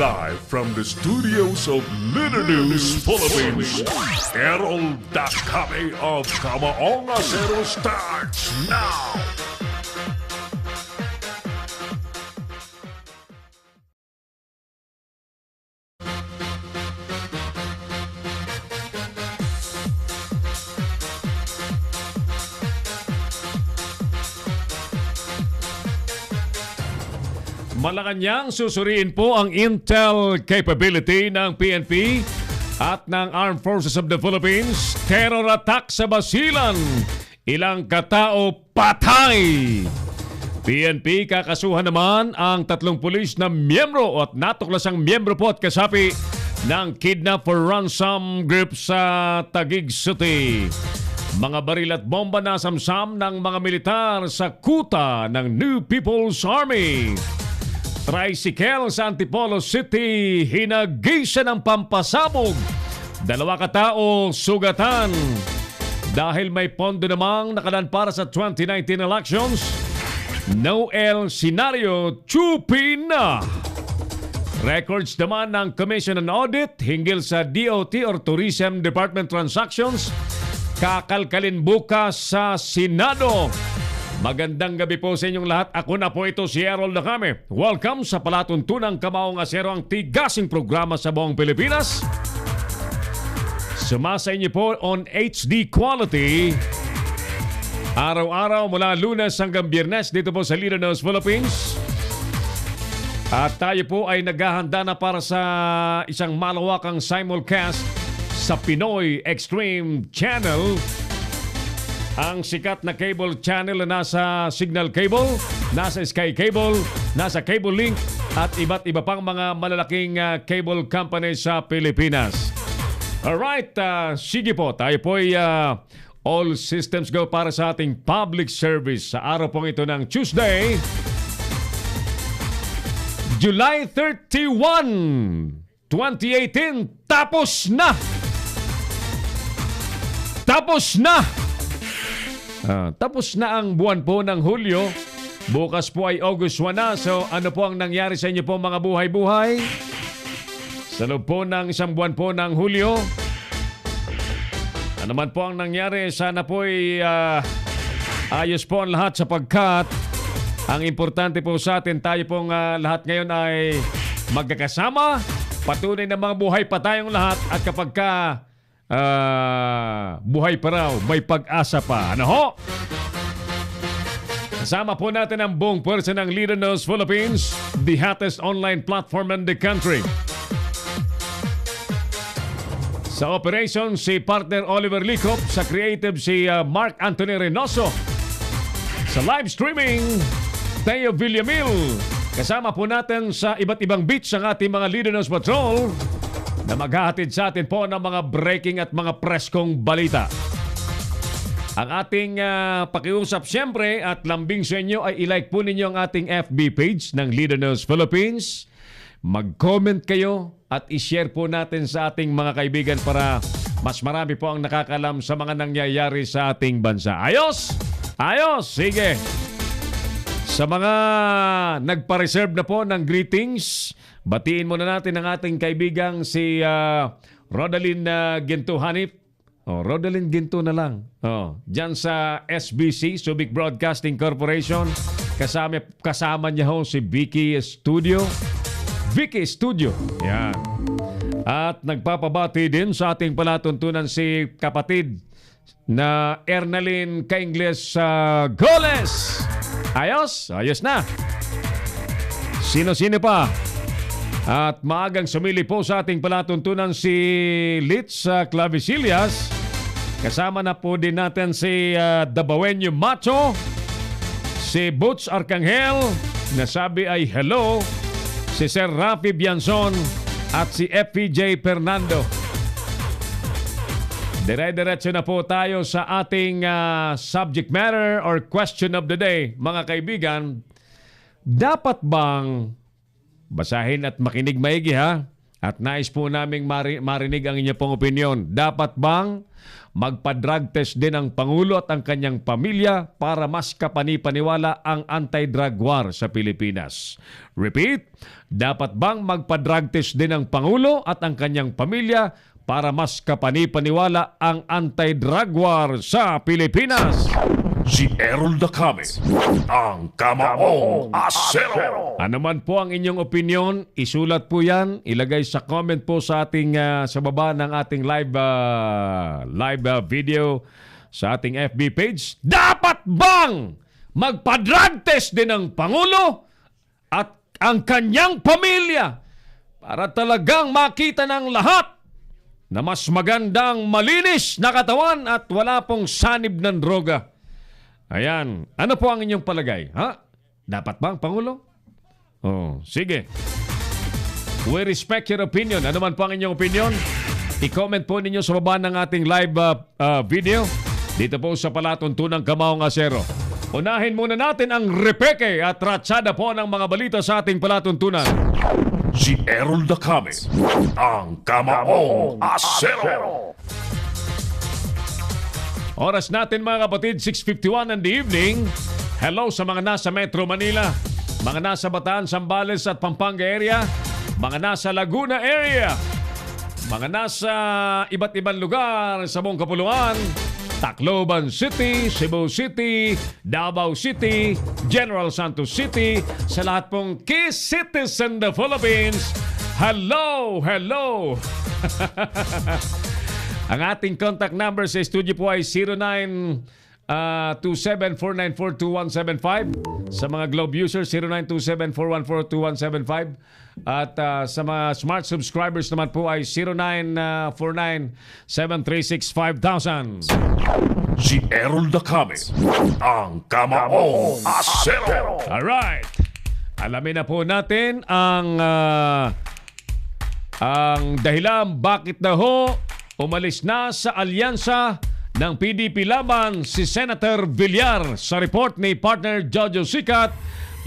Live from the studios of Leader News Philippines, Errol Dakame of Kamaong Acero starts now! Malacanang susuriin po ang intel capability ng PNP at ng Armed Forces of the Philippines. Terror attack sa Basilan. Ilang katao patay. PNP kakasuhan naman ang 3 pulis na miyembro at natuklasang miyembro po at kasapi ng kidnap for ransom group sa Taguig City. Mga baril at bomba na samsam ng mga militar sa kuta ng New People's Army. Tricycle sa Antipolo City, hinagisa ng pampasabog. 2 katao sugatan. Dahil may pondo namang nakalaan para sa 2019 elections, Noel Scenario chupi na. Records naman ng Commission on Audit hinggil sa DOT or Tourism Department Transactions, kakalkalin bukas sa Senado. Magandang gabi po sa inyong lahat. Ako na po ito si Errol Dakame. Welcome sa palatuntunang Kamaong Acero, ang tigasing programa sa buong Pilipinas. Sumasa inyo po on HD quality. Araw-araw mula Lunes hanggang Biyernes dito po sa Leader News Philippines. At tayo po ay naghahanda na para sa isang malawakang simulcast sa Pinoy Extreme Channel. Ang sikat na cable channel na nasa Signal Cable, nasa Sky Cable, nasa Cable Link at iba't iba pang mga malalaking cable company sa Pilipinas. Alright, sige po, tayo po ay all systems go para sa ating public service sa araw pong ito ng Tuesday, July 31, 2018. Tapos na! Tapos na! Tapos na ang buwan po ng Hulyo. Bukas po ay August 1 na. So ano po ang nangyari sa inyo po mga buhay-buhay? Sa loob po ng isang buwan po ng Hulyo, ano man po ang nangyari, sana po ay ayos po ang lahat sapagkat ang importante po sa atin, tayo pong lahat ngayon ay magkakasama. Patunay na mga buhay pa tayong lahat at kapag buhay pa raw, may pag-asa pa. Ano ho? Kasama po natin ang buong pwersa ng Leader News Philippines, the hottest online platform in the country. Sa operation, si partner Oliver Licop. Sa creative, si Mark Anthony Reynoso. Sa live streaming, Teo Villamil. Kasama po natin sa iba't ibang beats ang ating mga Leader News Patrol na maghahatid sa atin po ng mga breaking at mga preskong balita. Ang ating pakiusap siyempre at lambing sa inyo ay ilike po ninyo ang ating FB page ng Leader News Philippines. Mag-comment kayo at i-share po natin sa ating mga kaibigan para mas marami po ang nakakalam sa mga nangyayari sa ating bansa. Ayos? Ayos! Sige! Sa mga nagpa-reserve na po ng greetings, batiin muna natin ang ating kaibigang si Rodalyn Ginto Hanif. Rodalyn Ginto na lang. Diyan sa SBC, Subic Broadcasting Corporation. Kasama niya ho si Vicky Studio. Vicky Studio. Yan. At nagpapabati din sa ating palatuntunan si kapatid na Ernalyn Kaingles Goles. Ayos? Ayos na. Sino-sino pa? At maagang sumili po sa ating palatuntunan si Litz Clavicillas. Kasama na po din natin si Dabawenyo Macho, si Butch Arcangel, nasabi ay hello, si Sir Rafi Bianzon at si FPJ Fernando. Dire-diretso na po tayo sa ating subject matter or question of the day. Mga kaibigan, dapat bang basahin at makinig maigi ha? At nais po naming marinig ang inyong pong opinion. Dapat bang magpa-drug test din ang Pangulo at ang kanyang pamilya para mas kapani-paniwala ang anti-drug war sa Pilipinas? Repeat, dapat bang magpa-drug test din ang Pangulo at ang kanyang pamilya para mas kapani-paniwala ang anti-drug war sa Pilipinas? Si Errol Dacame, ang Kamaong Asero. Ano man po ang inyong opinion, isulat po yan, ilagay sa comment po sa ating sa baba ng ating live video sa ating FB page. Dapat bang magpa-drug test din ang Pangulo at ang kanyang pamilya para talagang makita ng lahat na mas magandang malinis na katawan at wala pong sanib ng droga? Ayan. Ano po ang inyong palagay? Ha? Dapat bang Pangulo? Oh, sige. We respect your opinion. Ano man po ang inyong opinion, i-comment po ninyo sa baba ng ating live video dito po sa Palatuntunang Kamaong Asero. Unahin muna natin ang repeke at ratsada po ng mga balita sa ating palatuntunan. Si Errol Dacame, ang Kamaong Asero. Oras natin mga kapatid, 6:51 in the evening. Hello sa mga nasa Metro Manila, mga nasa Bataan, Zambales at Pampanga area, mga nasa Laguna area, mga nasa iba't ibang lugar sa buong kapuluan, Tacloban City, Cebu City, Davao City, General Santos City, sa lahat pong key cities in the Philippines. Hello! Hello! Ang ating contact number sa studio po ay 0927-494-2175. Sa mga Globe users, 0927-414-2175. At sa mga smart subscribers naman po ay 0949-736-5000. Si Errol Dacame, ang Kamaong Asero. Alright. Alamin na po natin ang dahilan bakit na ho umalis na sa alyansa ng PDP laban si Senator Villar sa report ni partner Jojo Sicat.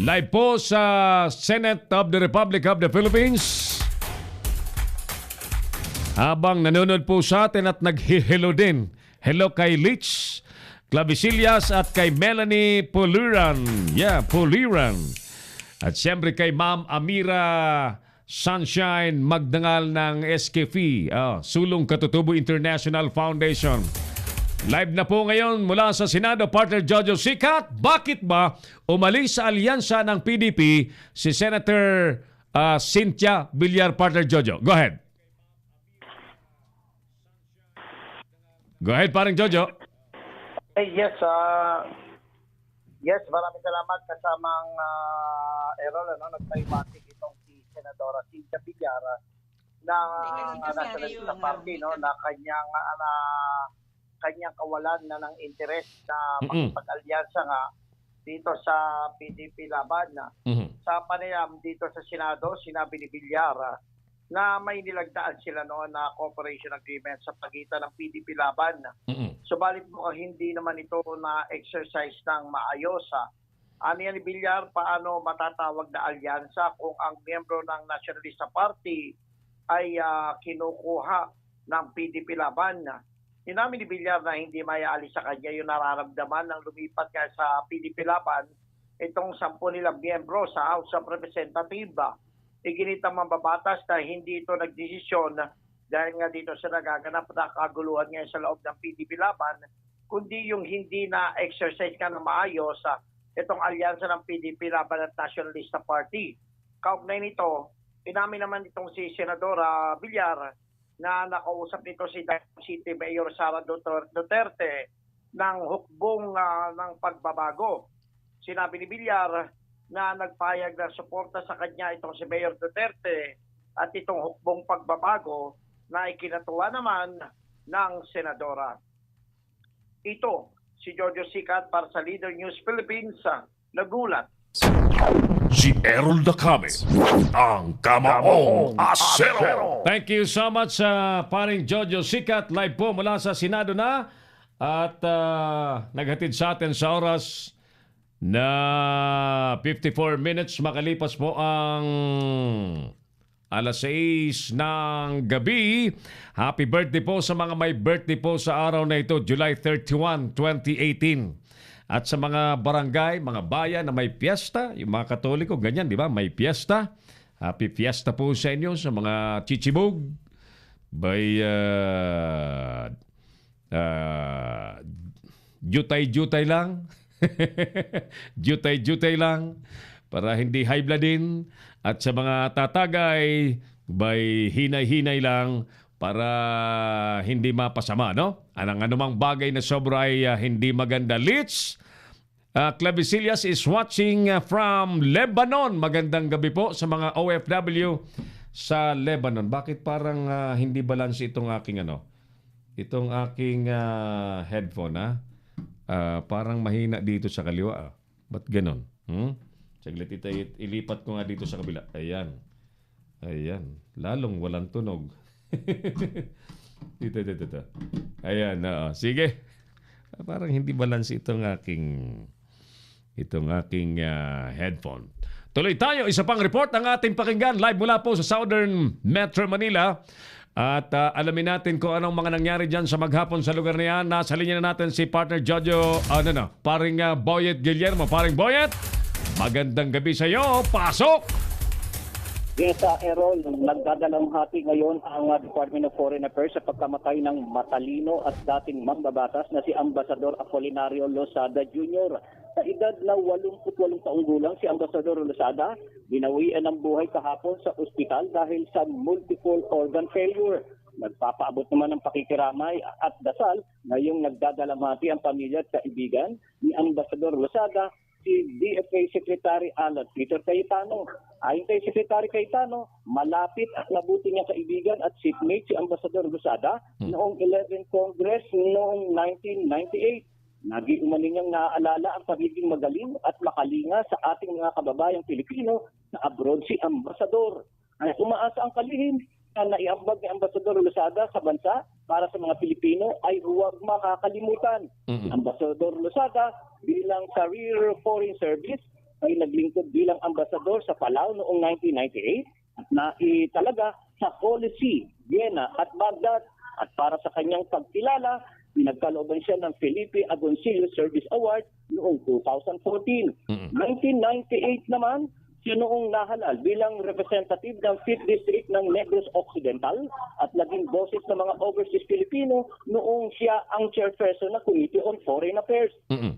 Live po sa Senate of the Republic of the Philippines. Habang nanonood po sa atin at nag-hello din. Hello kay Litch Clavisillas at kay Melanie Poliran. Yeah, Poliran. At siyempre kay Ma'am Amira Sunshine Magdangal ng SKFI, Sulong Katutubo International Foundation. Live na po ngayon mula sa Senado, partner Jojo Sicat. Bakit ba umalis sa alyansa ng PDP si Senator Cynthia Villar, partner Jojo? Go ahead. Go ahead, parang Jojo. Yes, maraming salamat kasamang Errol, nagpaimatik itong si Senadora Cynthia Villar na nasa National Party, na kanyang kawalan na ng interes na makipag-alyansa nga dito sa PDP laban. Sa panayam dito sa Senado, sinabi ni Villar na may nilagdaan sila noon na cooperation agreement sa pagitan ng PDP laban. Subalit hindi naman ito na-exercise ng maayos. Ano yan ni Villar, paano matatawag na alyansa kung ang miyembro ng Nacionalista Party ay kinukuha ng PDP laban? Inamin ni Villar na hindi mayaalis sa kanya yung nararamdaman ng lumipat ka sa PDP laban itong 10 nilang miyembro sa House of Representatives. Iginitang mambabatas na hindi ito nagdesisyon dahil nga dito sa nagaganap na kaguluhan ngayon sa loob ng PDP laban, kundi yung hindi na-exercise ka na maayos itong alyansa ng PDP laban at Nacionalista Party. Kaugnay nito, inamin naman itong si Senadora Villar na nakausap nito si Davao City Mayor Sara Duterte ng hukbong ng pagbabago. Sinabi ni Villar na nagpayag na suporta sa kanya itong si Mayor Duterte at itong hukbong pagbabago na ikinatuwa naman ng Senadora. Ito, si Jojo Sicat para sa Leader News Philippines, nagulat. Si Errol Dacame, ang Kamaong Asero. Thank you so much sa paring Jojo Sicat. Live po mula sa Senado na at naghatid sa atin sa oras na 54 minutes makalipas po ang alas 6 ng gabi. Happy birthday po sa mga may birthday po sa araw na ito, July 31, 2018. At sa mga barangay, mga bayan na may piyesta, yung mga Katoliko, ganyan, di ba? May piyesta. Happy fiesta po sa inyo, sa mga chichibog. By jutay-jutay lang. Jutay-jutay lang para hindi high bloodin. At sa mga tatagay, by hinay-hinay lang para hindi mapasama, no? Anumang bagay na sobra ay hindi maganda. Litz Clavicilias is watching from Lebanon. Magandang gabi po sa mga OFW sa Lebanon. Bakit parang hindi balance itong aking itong aking headphone, parang mahina dito sa kaliwa. Ba't ganon? Saglit ito, ilipat ko nga dito sa kabila. Ayan. Ayan. Lalong walang tunog. Dito. Ayan. Sige. Parang hindi balance itong aking headphone. Tuloy tayo. Isa pang report ang ating pakinggan. Live mula po sa Southern Metro Manila. At alamin natin kung anong mga nangyari dyan sa maghapon sa lugar na yan. Nasa linya na natin si partner Jojo, paring Boyet Guillermo. Paring Boyet, magandang gabi sa iyo. Pasok! Yes, Errol, nagdadalamhati ngayon ang Department of Foreign Affairs sa pagkamatay ng matalino at dating mambabatas na si Ambassador Apolinario Losada Jr. Sa edad na 88 taong gulang, si Ambassador Losada binawian ng buhay kahapon sa ospital dahil sa multiple organ failure. Nagpapaabot naman ng pakikiramay at dasal ngayong nagdadalamhati ang pamilya at kaibigan ni Ambassador Losada, si DFA Secretary Alan Peter Cayetano. Ayon kay Secretary Cayetano, malapit at nabuti niyang kaibigan at seatmate si Ambassador Losada noong 11th Congress noong 1998. Nag-iumani niyang naaalala ang pagiging magaling at makalinga sa ating mga kababayang Pilipino na abroad si Ambassador. Ay umaasa ang kalihim na naiambag ni Ambassador Losada sa bansa para sa mga Pilipino ay huwag makakalimutan. Ambassador Losada bilang Career Foreign Service ay naglingkod bilang ambassador sa Palau noong 1998 at naitalaga sa Holy See, Vienna at Baghdad. At para sa kanyang pagkilala, pinagkalooban siya ng Felipe Agoncillo Service Award noong 2014. 1998 naman, siya noong nahalal bilang representative ng 5th District ng Negros Occidental at naging boses ng mga overseas Filipino noong siya ang chairperson ng Committee on Foreign Affairs.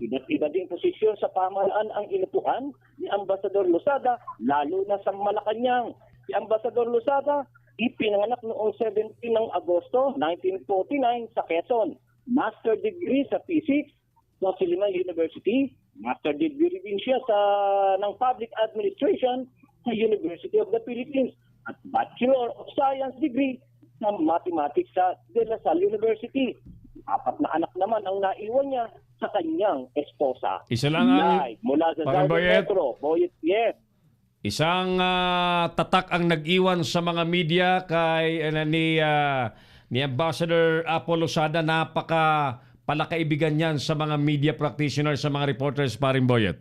Iba ding posisyon sa pamahalaan ang inupuan ni Ambassador Losada, lalo na sa Malacanang. Si Ambassador Losada ipinanganak noong 17 ng Agosto 1949 sa Quezon. Master degree sa Physics sa Silliman University. Master degree din siya ng Public Administration sa University of the Philippines. At Bachelor of Science degree sa Mathematics sa De La Salle University. 4 na anak naman ang naiwan niya sa kanyang esposa. Isa lang ang... Live mula sa Southern Metro. Boyet, yes. Isang tatak ang nag-iwan sa mga media kay ni Ambassador Apo Losada. Napaka palakaibigan niyan sa mga media practitioners, sa mga reporters, paring Boyet.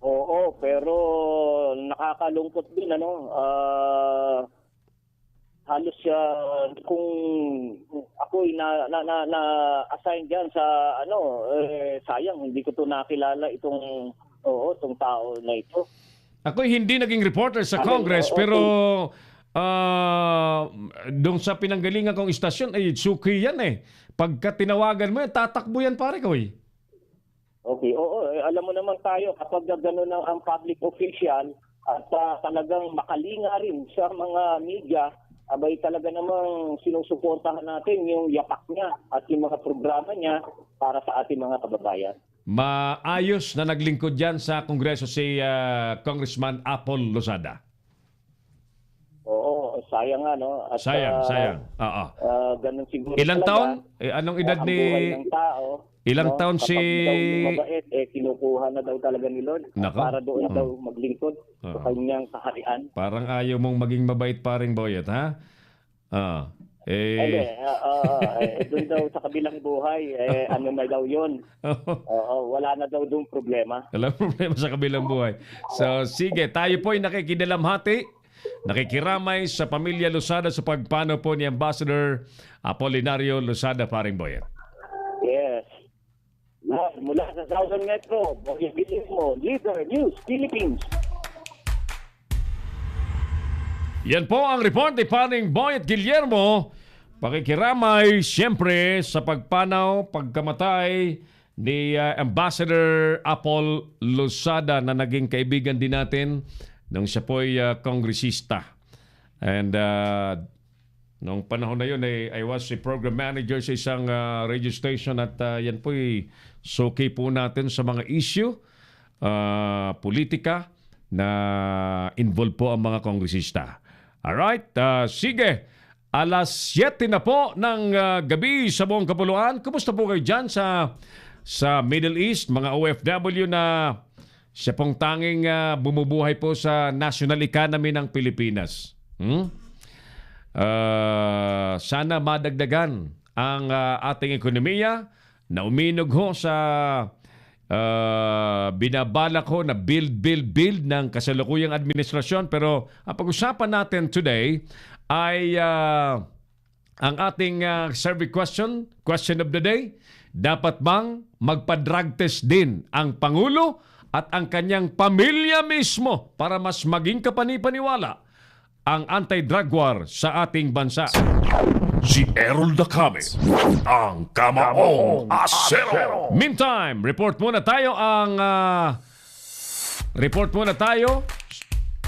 Oo, pero nakakalungkot din halos kung ako na-assign diyan sa sayang hindi ko to nakilala itong tao na ito. Ako'y hindi naging reporter sa Congress, pero doon sa pinanggalingan kong istasyon, suki yan eh. Pagka tinawagan mo yan, tatakbo yan pare ko eh. Okay, oo. Alam mo naman tayo, kapag gano'n ang public official at talagang makalinga rin sa mga media, abay talaga namang sinusuportahan natin yung yapak niya at yung mga programa niya para sa ating mga kababayan. Maayos na naglingkod dyan sa Kongreso si Congressman Apol Losada. Oo, sayang nga, no? At, sayang. Oo. Ganun siguro ilang talaga, taon? Anong edad ang ni... buhay ng tao, ilang taon kapag si... daw mabait, kinukuha na daw talaga ni Lord para doon daw maglingkod sa kanyang kaharian. Parang ayaw mong maging mabait paring Boyet, ha? Doon daw sa kabilang buhay, ano na daw yun. Wala na daw doon problema. Walang problema sa kabilang buhay. So, sige, tayo po'y nakikidalamhati nakikiramay sa pamilya Losada sa pagpanaw po ni Ambassador Apolinario Losada, paring Boyet. Yes. Mula sa Southern Metro, Boyet Guillermo, Leader News, Philippines. Yan po ang report ni paring Boyet Guillermo. Pakikiramay siyempre sa pagpanaw, pagkamatay ni Ambassador Apol Losada na naging kaibigan din natin nung siya po'y kongresista. And nung panahon na yun, I was a program manager sa isang radio station at yan po'y suki po natin sa mga issue, politika na involved po ang mga kongresista. Alright, sige. Alas 7 na po ng gabi sa buong kapuluan. Kumusta po kayo dyan sa Middle East, mga OFW na siya pong tanging bumubuhay po sa national economy ng Pilipinas? Sana madagdagan ang ating ekonomiya na uminog ho sa binabalak ho na build ng kasalukuyang administrasyon. Pero ang pag-usapan natin today ay ang ating survey question of the day. Dapat bang magpa-drug test din ang Pangulo at ang kanyang pamilya mismo para mas maging kapanipaniwala ang anti-drug war sa ating bansa? Si Errol Dacame, ang Kamaong Asero. Meantime, report muna tayo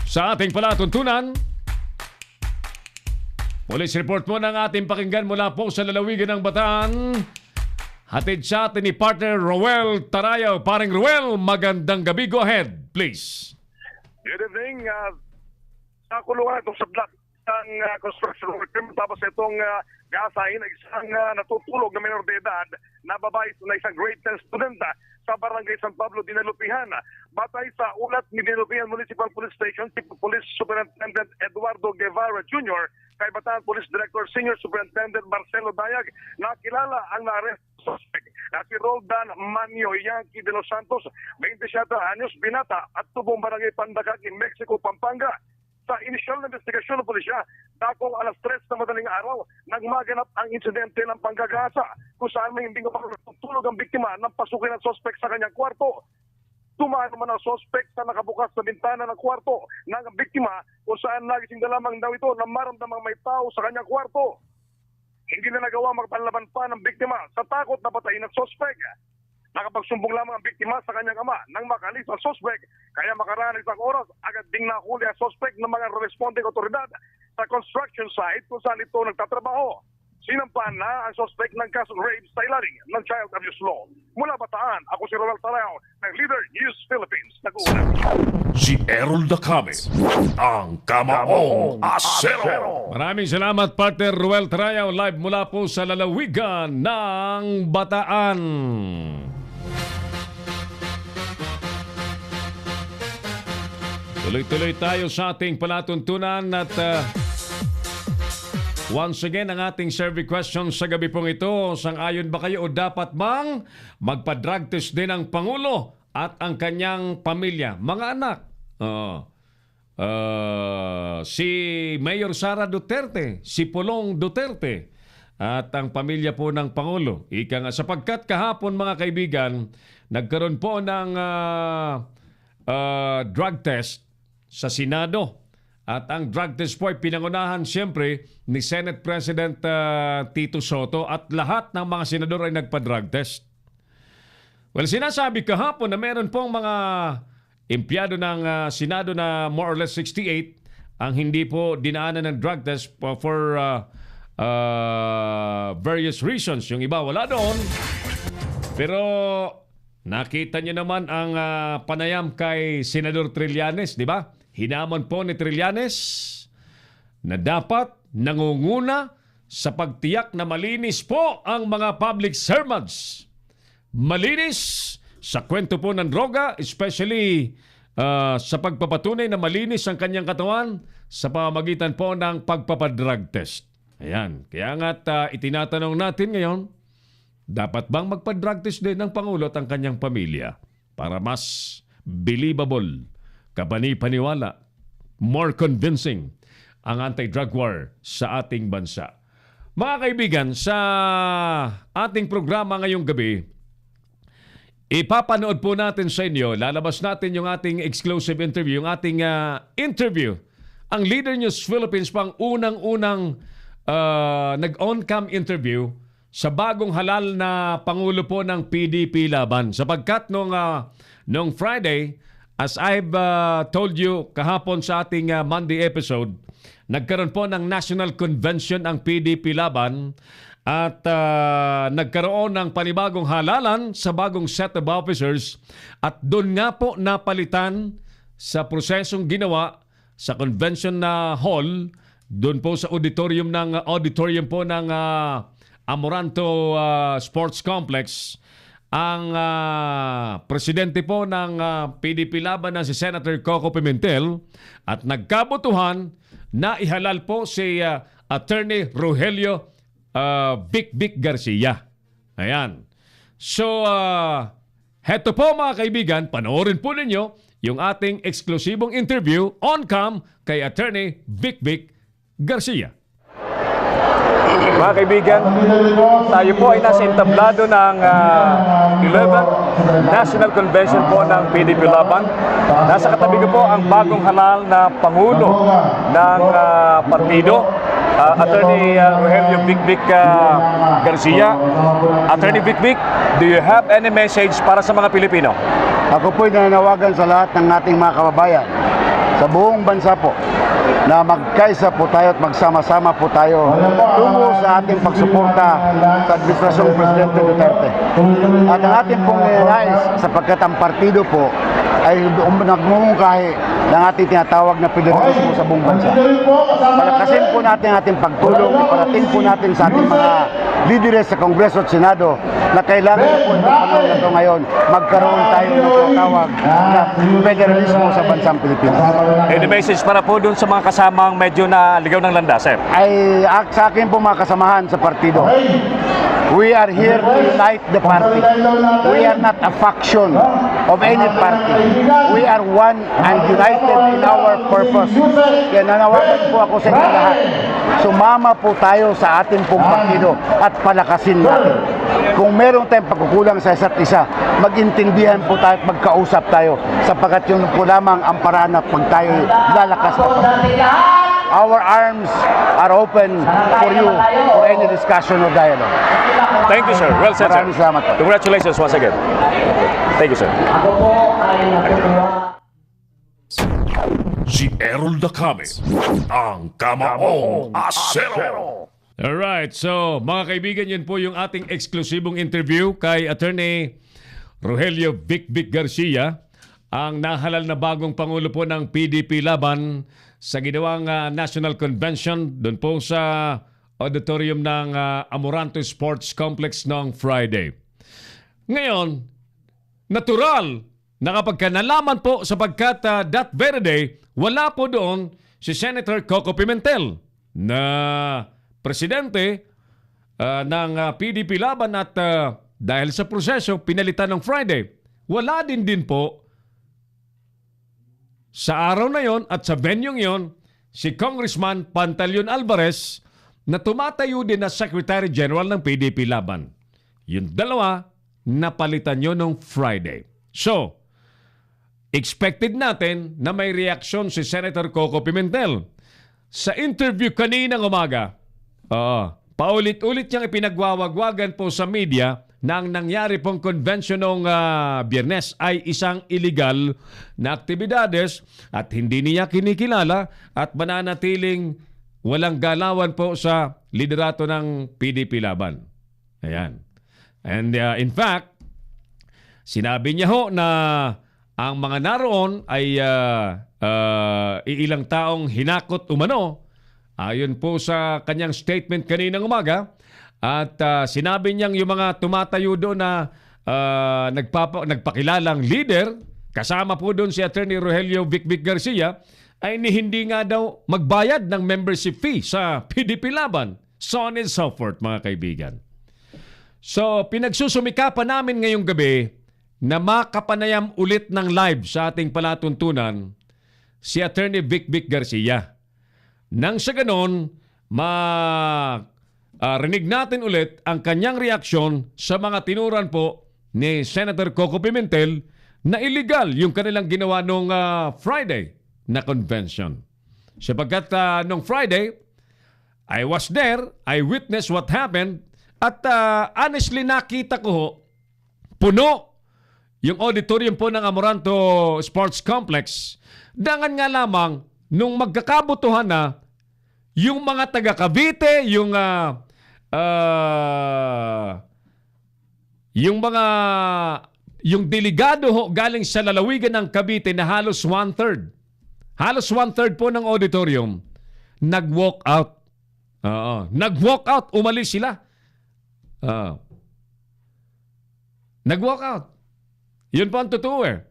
sa ating palatuntunan. Police report muna ang ating pakinggan mula po sa lalawigan ng Bataan. Hatid sa atin ni partner Roel Tarayaw. Paring Roel, magandang gabi. Go ahead, please. Good evening. Sa kulungan itong sablat ng construction worker tapos itong gasahin na isang natutulog na minor de edad na babae na isang grade 10 student sa barangay San Pablo, Dinalupihan. Batay sa ulat ni Dinalupihan Municipal Police Station, si Police Superintendent Eduardo Guevara Jr., kay Bataan Police Director Senior Superintendent Marcelo Dayag, nakilala ang na-arrest suspect na si Roldan Manyo Yankee de los Santos, 27 anyos, binata at tubong barangay Pandagag in Mexico, Pampanga. Sa inisyal na investigasyon ng pulisya, dakong alas 3 na madaling araw, nagmaganap ang insidente ng panggagasa kung saan may hindi matutulog ang biktima ng pasukin ng suspect sa kanyang kwarto. Tumaan naman ang suspect sa nakabukas na bintana ng kwarto ng biktima kung saan nagising na lamang daw ito na maramdamang may tao sa kanyang kwarto. Hindi na nagawa magpanlaban pa ng biktima sa takot na patayin ng suspect. Nakapagsumbong lamang ang biktima sa kanyang ama nang makalis ang suspect, kaya makaraan isang oras agad ding nahuli ang suspect ng mga responding otoridad sa construction site kung saan ito nagtatrabaho. Sinampahan na ang suspect ng kasong rape sa ilalim ng child abuse law. Mula Bataan, ako si Roel Tarayaw ng Leader News Philippines. Nag-uuna. Si Errol Dacame, ang Kamaong Asero. Maraming salamat, partner Roel Tarayaw, live mula po sa lalawigan ng Bataan. Tuloy-tuloy tayo sa ating palatuntunan at once again, ang ating survey question sa gabi pong ito, sang-ayon ba kayo o dapat bang magpa-drug test din ang Pangulo at ang kanyang pamilya? Mga anak, si Mayor Sara Duterte, si Pulong Duterte, at ang pamilya po ng Pangulo. Ika nga, sapagkat kahapon mga kaibigan, nagkaroon po ng drug test sa Senado. At ang drug test po ay pinangunahan siyempre ni Senate President Tito Soto at lahat ng mga senador ay nagpa-drug test. Well, sinasabi kahapon na meron pong mga empleyado ng Senado na more or less 68 ang hindi po dinaanan ng drug test for various reasons. Yung iba wala doon. Pero nakita niyo naman ang panayam kay Senador Trillanes, di ba? Hinamon po ni Trillanes na dapat nangunguna sa pagtiyak na malinis po ang mga public servants. Malinis sa kwento po ng droga, especially sa pagpapatunay na malinis ang kanyang katawan sa pamamagitan po ng pagpapadrug test. Ayan. Kaya nga't itinatanong natin ngayon, dapat bang magpa-drug test din ng Pangulo at ang kanyang pamilya para mas believable, kapani-paniwala more convincing ang anti-drug war sa ating bansa. Mga kaibigan, sa ating programa ngayong gabi, ipapanood po natin sa inyo, lalabas natin yung ating exclusive interview, yung ating interview. Ang Leader News Philippines pang unang-unang nag-on-cam interview sa bagong halal na Pangulo po ng PDP Laban. Sapagkat nung Friday, as I've told you kahapon sa ating Monday episode, nagkaroon po ng National Convention ang PDP Laban at nagkaroon ng panibagong halalan sa bagong set of officers at doon nga po napalitan sa prosesong ginawa sa convention na hall, doon po sa auditorium po ng Amoranto Sports Complex, ang presidente po ng PDP Laban na si Senator Coco Pimentel at nagkabotohan na ihalal po si Attorney Rogelio Vic Garcia. Ayan. So, heto po mga kaibigan, panoorin po ninyo yung ating eksklusibong interview on cam kay Attorney Vic Garcia. Mga kaibigan, tayo po ay nasa entablado ng 11th National Convention po ng PDP Laban. Nasa katabi ko po ang bagong halal na Pangulo ng partido, Attorney Rogelio Vic Garcia. Attorney Vic, do you have any message para sa mga Pilipino? Ako po'y nananawagan sa lahat ng ating mga kababayan sa buong bansa po na magkaisa po tayo at magsama-sama po tayo tungo sa ating pagsuporta sa Administrasyong Presidente Duterte. At ang ating pong nais sapagkat ang partido po ay nagmumungkahi ng ating tinatawag na federalismo sa buong bansa. Palakasin po natin ang ating pagtulong, iparating po natin sa ating mga lideres sa Kongreso at Senado na kailangan na po itong panahon na ito ngayon magkaroon tayo ng tinatawag na federalismo sa bansang Pilipinas. Any message para po dun sa mga kasamang medyo na ligaw ng landas, sir? Ay sa akin po mga kasamahan sa partido, we are here to unite the party. We are not a faction of any party. We are one and united in our purpose. Kaya nanawagan po ako sa inyo lahat. Sumama po tayo sa ating pong partido at palakasin natin. Kung meron tayong pagkukulang sa isa't isa, magintindihan po tayo at magkausap tayo sapagkat yun po lamang ang paraan na pag tayo lalakas na pagkakulang. Our arms are open for you for any discussion or dialogue. Thank you, sir. Well said, sir. Maraming salamat po. Congratulations once again. Thank you, sir. Si Errol Dacame, ang Kamaong Asero. Alright, so mga kaibigan, yun po yung ating eksklusibong interview kay Attorney Rogelio Vic Garcia, ang nahalal na bagong Pangulo po ng PDP Laban sa ginawang National Convention doon po sa auditorium ng Amoranto Sports Complex noong Friday. Ngayon, natural na kapag nalaman po sapagkat that very day, wala po doon si Senator Coco Pimentel na presidente ng PDP Laban at dahil sa proseso, pinalitan ng Friday. Wala din po sa araw na yon at sa venue yon si Congressman Pantaleon Alvarez na tumatayo din na Secretary General ng PDP Laban. Yung dalawa, napalitan yun nung Friday. So, expected natin na may reaksyon si Senator Coco Pimentel. Sa interview kaninang umaga, paulit-ulit niyang ipinagwawagwagan po sa media na ang nangyari pong convention noong Biyernes ay isang illegal na aktibidades at hindi niya kinikilala at mananatiling walang galawan po sa liderato ng PDP Laban. Ayan. And in fact, sinabi niya ho na ang mga naroon ay iilang taong hinakot umano ayon po sa kanyang statement kaninang umaga. At sinabi niyang yung mga tumatayo doon na nagpakilalang leader, kasama po doon si Attorney Rogelio Vic Garcia, ay hindi nga daw magbayad ng membership fee sa PDP Laban. So on and so forth, mga kaibigan. So pinagsusumikapan namin ngayong gabi na makapanayam ulit ng live sa ating palatuntunan si Attorney Vic Garcia. Nang sa ganon, rinig natin ulit ang kanyang reaksyon sa mga tinuran po ni Senator Coco Pimentel na illegal yung kanilang ginawa nung Friday na convention. Sapagkat nung Friday, I was there, I witnessed what happened, at honestly nakita ko ho, puno yung auditorium po ng Amoranto Sports Complex. Dangan nga lamang nung magkakabutuhan na yung mga taga Cavite, yung delegado ho galing sa lalawigan ng Cavite na halos 1/3. Halos 1/3 po ng auditorium nag-walk out. Nag-walk out, umalis sila. Nag-walk out. Yun po ang totoo eh.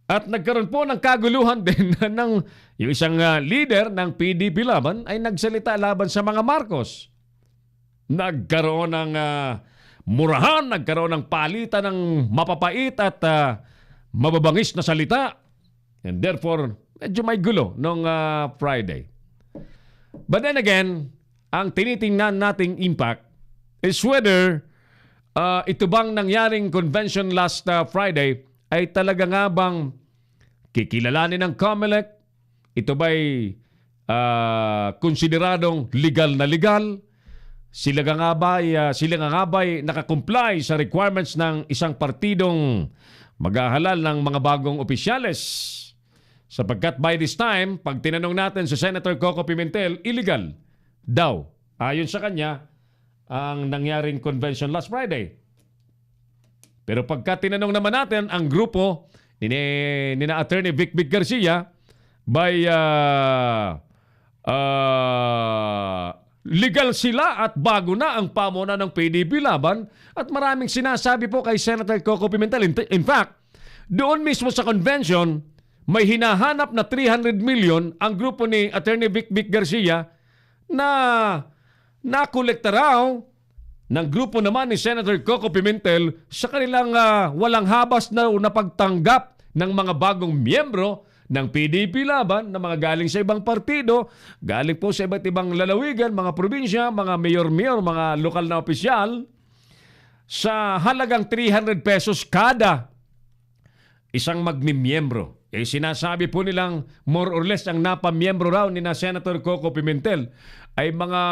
At nagkaroon po ng kaguluhan din ng yung isang leader ng PDP laban ay nagsalita laban sa mga Marcos. Nagkaroon ng murahan, nagkaroon ng palitan ng mapapait at mababangis na salita. And therefore, medyo may gulo nung Friday. But then again, ang tinitingnan nating impact is whether ito bang nangyaring convention last Friday ay talaga nga bang kikilalanin ng COMELEC? Ito ba'y konsideradong legal na legal? Sila nga ba'y nakakomply sa requirements ng isang partidong maghahalal ng mga bagong opisyales? Sapagkat by this time, pag tinanong natin sa Senator Coco Pimentel, illegal daw, ayon sa kanya, ang nangyaring convention last Friday. Pero pagka tinanong naman natin ang grupo ni na Attorney Vic Garcia, by legal sila at bago na ang pamuna ng PDP laban, at maraming sinasabi po kay Senator Coco Pimentel. In fact, doon mismo sa convention, may hinahanap na 300 million ang grupo ni Attorney Vic Garcia na nakolekta raw ng grupo naman ni Senator Coco Pimentel sa kanilang walang habas na napagtanggap ng mga bagong miyembro ng PDP laban na mga galing sa ibang partido, galing po sa iba't ibang lalawigan, mga probinsya, mga mayor-mayor, mga lokal na opisyal, sa halagang 300 pesos kada isang magmimiyembro. Sinasabi po nilang more or less ang napamiyembro raw ni na Senator Coco Pimentel ay mga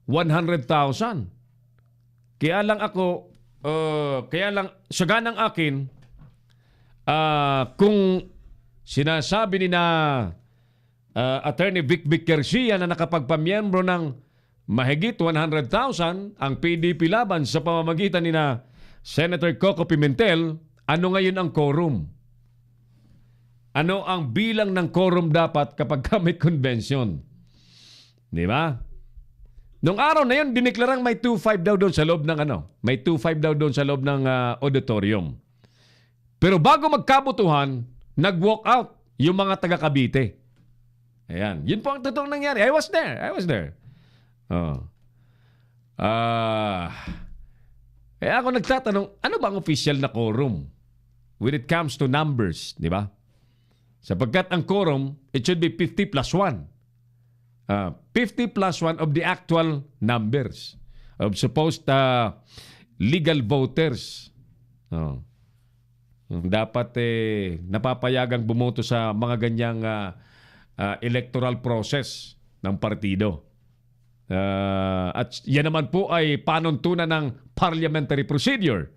100,000. Kaya lang ako, sa ganang akin, kung sinasabi ni na Attorney Vic Garcia na nakapagpamiyembro ng mahigit 100,000 ang PDP laban sa pamamagitan ni na Senator Coco Pimentel, ano ngayon ang quorum? Ano ang bilang ng quorum dapat kapag may convention? Di ba? Nung araw na yun, diniklarang may 2.5 daw doon sa loob ng May 2.5 daw doon sa loob ng auditorium. Pero bago magkabutuhan, nag-walk out yung mga taga Cavite. Ayan. Yun po ang totoong nangyari. I was there. Kaya ako nagtatanong, ano ba ang official na quorum when it comes to numbers, di ba? Sapagkat ang quorum, it should be 50 plus 1. 50 plus 1 of the actual numbers of supposed legal voters. Dapat napapayagang bumoto sa mga ganyang electoral process ng partido. At yan naman po ay panuntunan ng parliamentary procedure.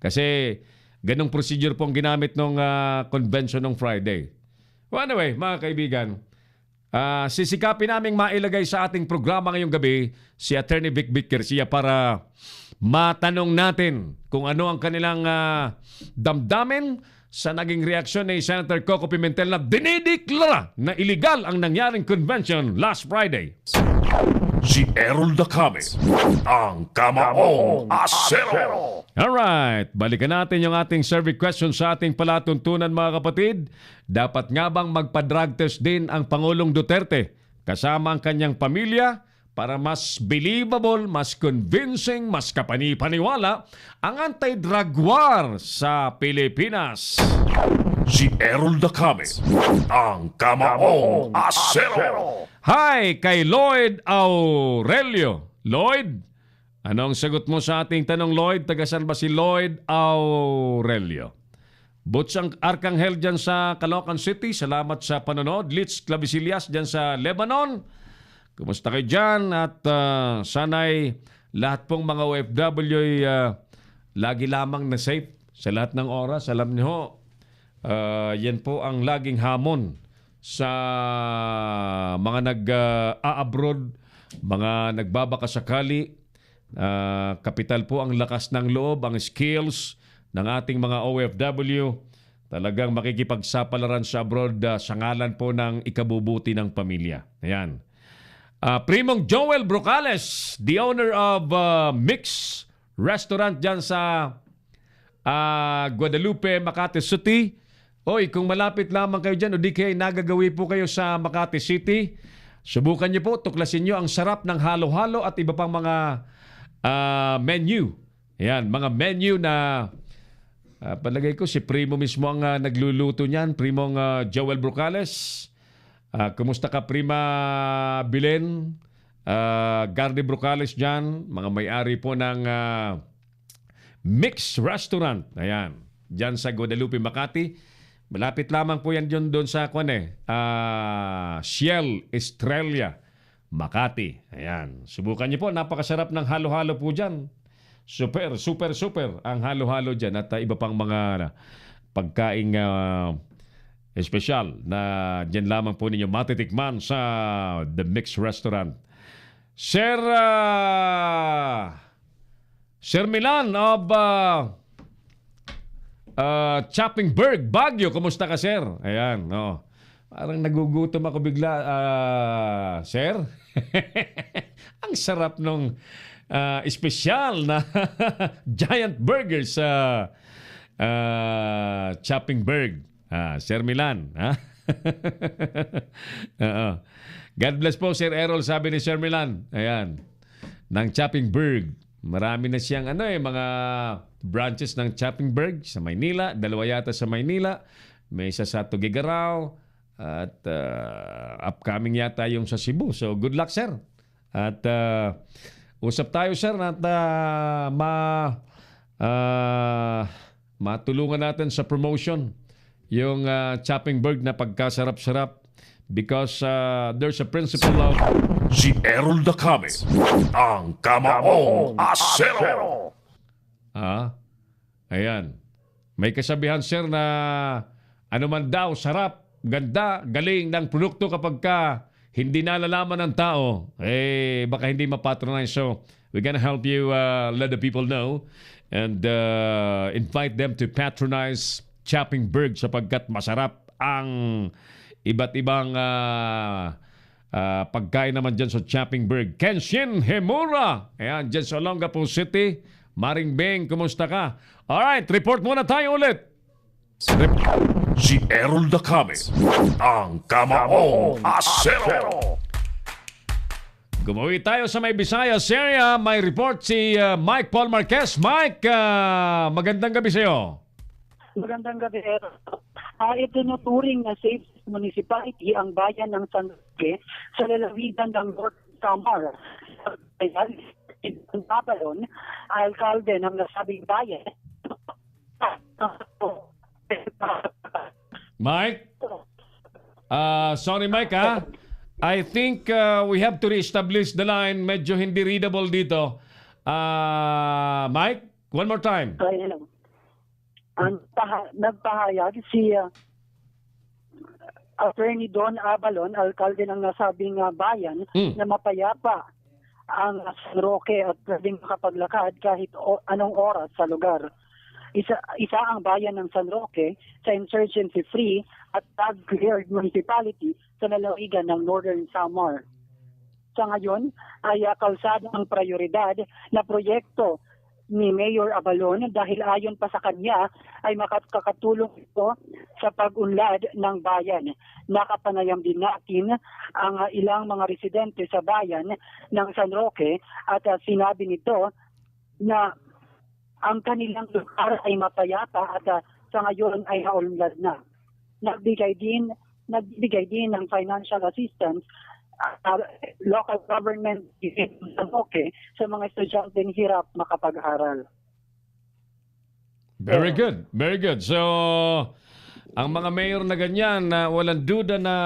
Kasi ganong procedure po ang ginamit ng convention ng Friday. Well, anyway, mga kaibigan, sisikapin naming mailagay sa ating programa ngayong gabi si Attorney Vic Garcia para matanong natin kung ano ang kanilang damdamin sa naging reaksyon ni Senator Coco Pimentel na dinideklara na illegal ang nangyaring convention last Friday. Si Errol Dacame, ang Kamaong Asero. Alright, balikan natin yung ating survey question sa ating palatuntunan, mga kapatid. Dapat nga bang magpa-drug test din ang Pangulong Duterte kasama ang kanyang pamilya para mas believable, mas convincing, mas kapani-paniwala ang anti-drug war sa Pilipinas? Si Errol Dacame, ang Kamaong Asero. Hi kay Lloyd Aurelio. Lloyd, anong sagot mo sa ating tanong, Lloyd? Tagasan ba si Lloyd Aurelio? Butsang Arkanghel dyan sa Caloocan City. Salamat sa panonood. Litz Clavisillas dyan sa Lebanon. Kumusta kayo dyan? At sana'y lahat pong mga OFW ay lagi lamang na safe sa lahat ng oras. Alam niyo, yan po ang laging hamon sa mga nag-a-abroad, mga nagbabakasakali. Kapital po ang lakas ng loob, ang skills ng ating mga OFW. Talagang makikipagsapalaran sa abroad sa ngalan po ng ikabubuti ng pamilya. Ayan. Primong Joel Brocales, the owner of Mix Restaurant dyan sa Guadalupe, Makati City. Oy, kung malapit lamang kayo dyan o di kayo nagagawi po kayo sa Makati City, subukan niyo po, tuklasin niyo ang sarap ng halo-halo at iba pang mga menu. Yan, mga menu na palagay ko si Primo mismo ang nagluluto niyan, Primong Joel Brocales. Kumusta ka, Prima Bilen? Garde Brocales dyan, mga may-ari po ng Mix Restaurant. Ayan, dyan sa Guadalupe, Makati. Malapit lamang po yan doon sa Shell Estrella, Makati. Ayan, subukan niyo po, napakasarap ng halo-halo po dyan. Super, super, super ang halo-halo dyan at iba pang mga pagkaing espesyal na dyan lamang po ninyo matitikman sa The Mix Restaurant. Sir Milan of Choppingburg, Baguio. Kumusta ka, sir? Ayan, no. Parang nagugutom ako bigla, sir. Ang sarap nung espesyal na giant burger sa Choppingburg. Sir Milan, ha? God bless po, Sir Errol, sabi ni Sir Milan. Ayan, ng Choppingburg. Marami na siyang mga branches ng Choppingburg sa Maynila. 2 yata sa Maynila. May isa sa Tuguegarao. At upcoming yata yung sa Cebu. So, good luck, sir. At usap tayo, sir, at matulungan natin sa promotion yung Choppingburg na pagkasarap-sarap because there's a principle of Si Errol Dacame, ang Kamaong Asero. Ayan. May kasabihan, sir, na ano man daw, sarap, ganda, galing ng produkto kapag hindi nalalaman ng tao, baka hindi mapatronize. So, we're gonna help you let the people know and invite them to patronize Choppingburg sapagkat masarap ang iba't ibang pagkain naman dyan sa Choppingburg. Kenshin Himura, ayan, dyan sa Olongapo City. Maring Beng, kumusta ka? Alright, report muna tayo ulit. Si Errol Dacame, ang Kamaong Asero. Gumawi tayo sa may Visayas area. May report si Mike Paul Marquez. Mike, magandang gabi sa iyo. Magandang gabi, Errol. Itinuturing na safe municipality ang bayan ng San Roque sa lalawigan ng North Samar. Ang Babalon, alkalde ng nasabing bayan. Mike? Sorry, Mike, ha? I think we have to reestablish the line. Medyo hindi readable dito. Mike, one more time. Nagpahayag si Attorney Don Abalon, alkalde ng nasabing bayan, na mapayapa ang San Roque at pwedeng makapaglakad kahit anong oras sa lugar. Isa ang bayan ng San Roque sa insurgency-free at tag-cleared municipality sa lalawigan ng Northern Samar. Sa ngayon ay kalsada ang prioridad na proyekto ni Mayor Abalon dahil ayon pa sa kanya ay makakatulong ito sa pag-unlad ng bayan. Nakapanayam din natin ang ilang mga residente sa bayan ng San Roque at sinabi nito na ang kanilang lugar ay mapayapa at sa ngayon ay naunlad na. nagbigay din ng financial assistance local government sa mga estudyanteng hirap makapag-aral. Very good. Very good. So, ang mga mayor na ganyan, walang duda na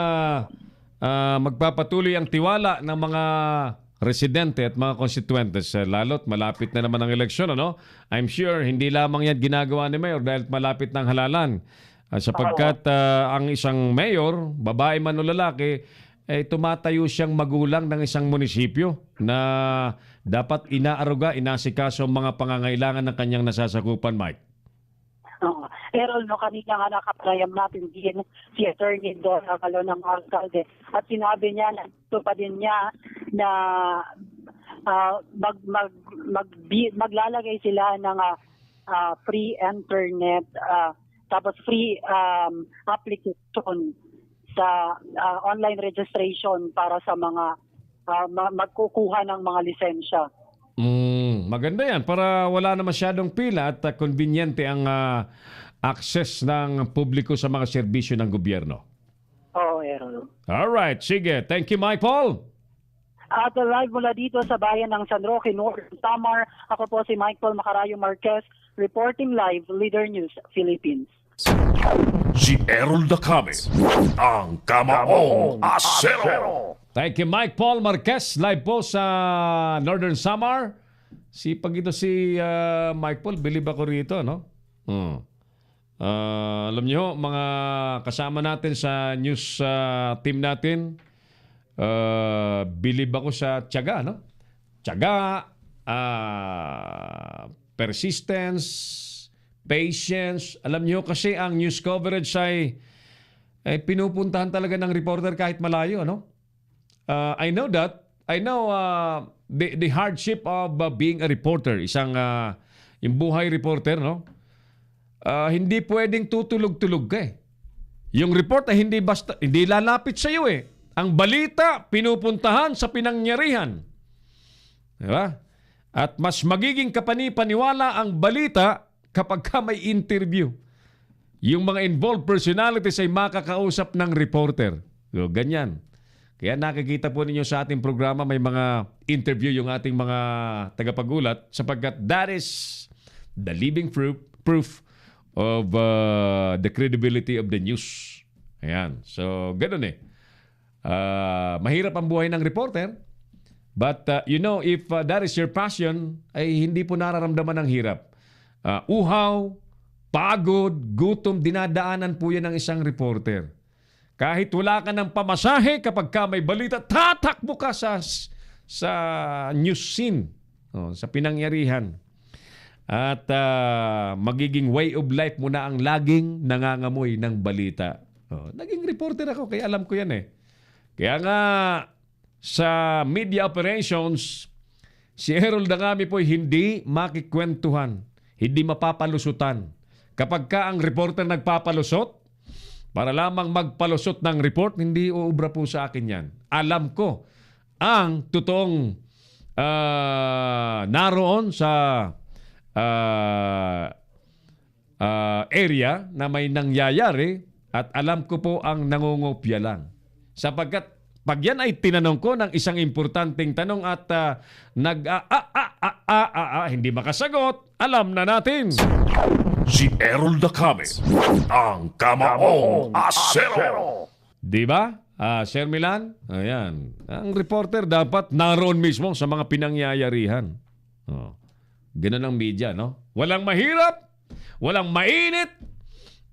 magpapatuloy ang tiwala ng mga residente at mga constituentes, lalo't malapit na naman ang eleksyon, ano? I'm sure hindi lamang yan ginagawa ni mayor dahil malapit ng halalan. Sapagkat ang isang mayor, babae man o lalaki, tumatayo siyang magulang ng isang munisipyo na dapat inaaruga, inasikaso ang mga pangangailangan ng kanyang nasasakupan, Mike. Errol, kanina nga nakaprayam natin din si Attorney Dora Calon ng alkalde at sinabi niya na ito pa din niya na maglalagay sila ng free internet tapos free application sa online registration para sa mga magkukuha ng mga lisensya. Maganda yan para wala na masyadong pila at conveniente ang access ng publiko sa mga serbisyo ng gobyerno. Oo, Errol. Alright, sige. Thank you, Mike Paul. At live mula dito sa bayan ng San Roque, Northern Samar, ako po si Mike Paul Macarayo Marquez, reporting live, Leader News, Philippines. Si Errol Dacame, ang Kamaong Asero. Thank you, Mike Paul Marquez. Live po sa Northern Samar. Sipag ito si Mike Paul. Bilib ako rito, no? Alam niyo, mga kasama natin sa news team natin, bilib ako sa tiyaga, no? Tiyaga, persistence, patience. Alam niyo kasi ang news coverage ay pinupuntahan talaga ng reporter kahit malayo, no? I know that. I know the hardship of being a reporter. Isang yung buhay reporter, no? Hindi pwedeng tutulog-tulog ka eh. Yung report ay hindi lalapit sa iyo eh. Ang balita pinupuntahan sa pinangyarihan. Diba? At mas magiging kapani-paniwala ang balita kapag ka may interview. Yung mga involved personalities ay makakausap ng reporter. So, ganyan. Kaya nakikita po ninyo sa ating programa may mga interview yung ating mga tagapagulat sapagkat that is the living proof of the credibility of the news. Ayan. So, ganun eh. Mahirap ang buhay ng reporter. But, if that is your passion, ay hindi po nararamdaman ng hirap. Uhaw, pagod, gutom, dinadaanan po yan ng isang reporter. Kahit wala ka ng pamasahe, kapag ka may balita, tatakbo ka sa news scene, sa pinangyarihan. At magiging way of life mo na ang laging nangangamoy ng balita. Naging reporter ako, kaya alam ko yan eh. Kaya nga, sa media operations, si Errol Dacame po hindi makikwentuhan, hindi mapapalusutan. Kapag ka ang reporter nagpapalusot, para lamang magpalusot ng report, hindi uubra po sa akin yan. Alam ko ang totoong naroon sa area na may nangyayari at alam ko po ang nangungopya lang. Sapagkat pag yan ay tinanong ko ng isang importanteng tanong at hindi makasagot, alam na natin. Si Errol Dacame, ang Kamaong Asero. Di ba? Sir Milan? Ayan. Ang reporter dapat naroon mismo sa mga pinangyayarihan. Ganun ang media, no? Walang mahirap, walang mainit.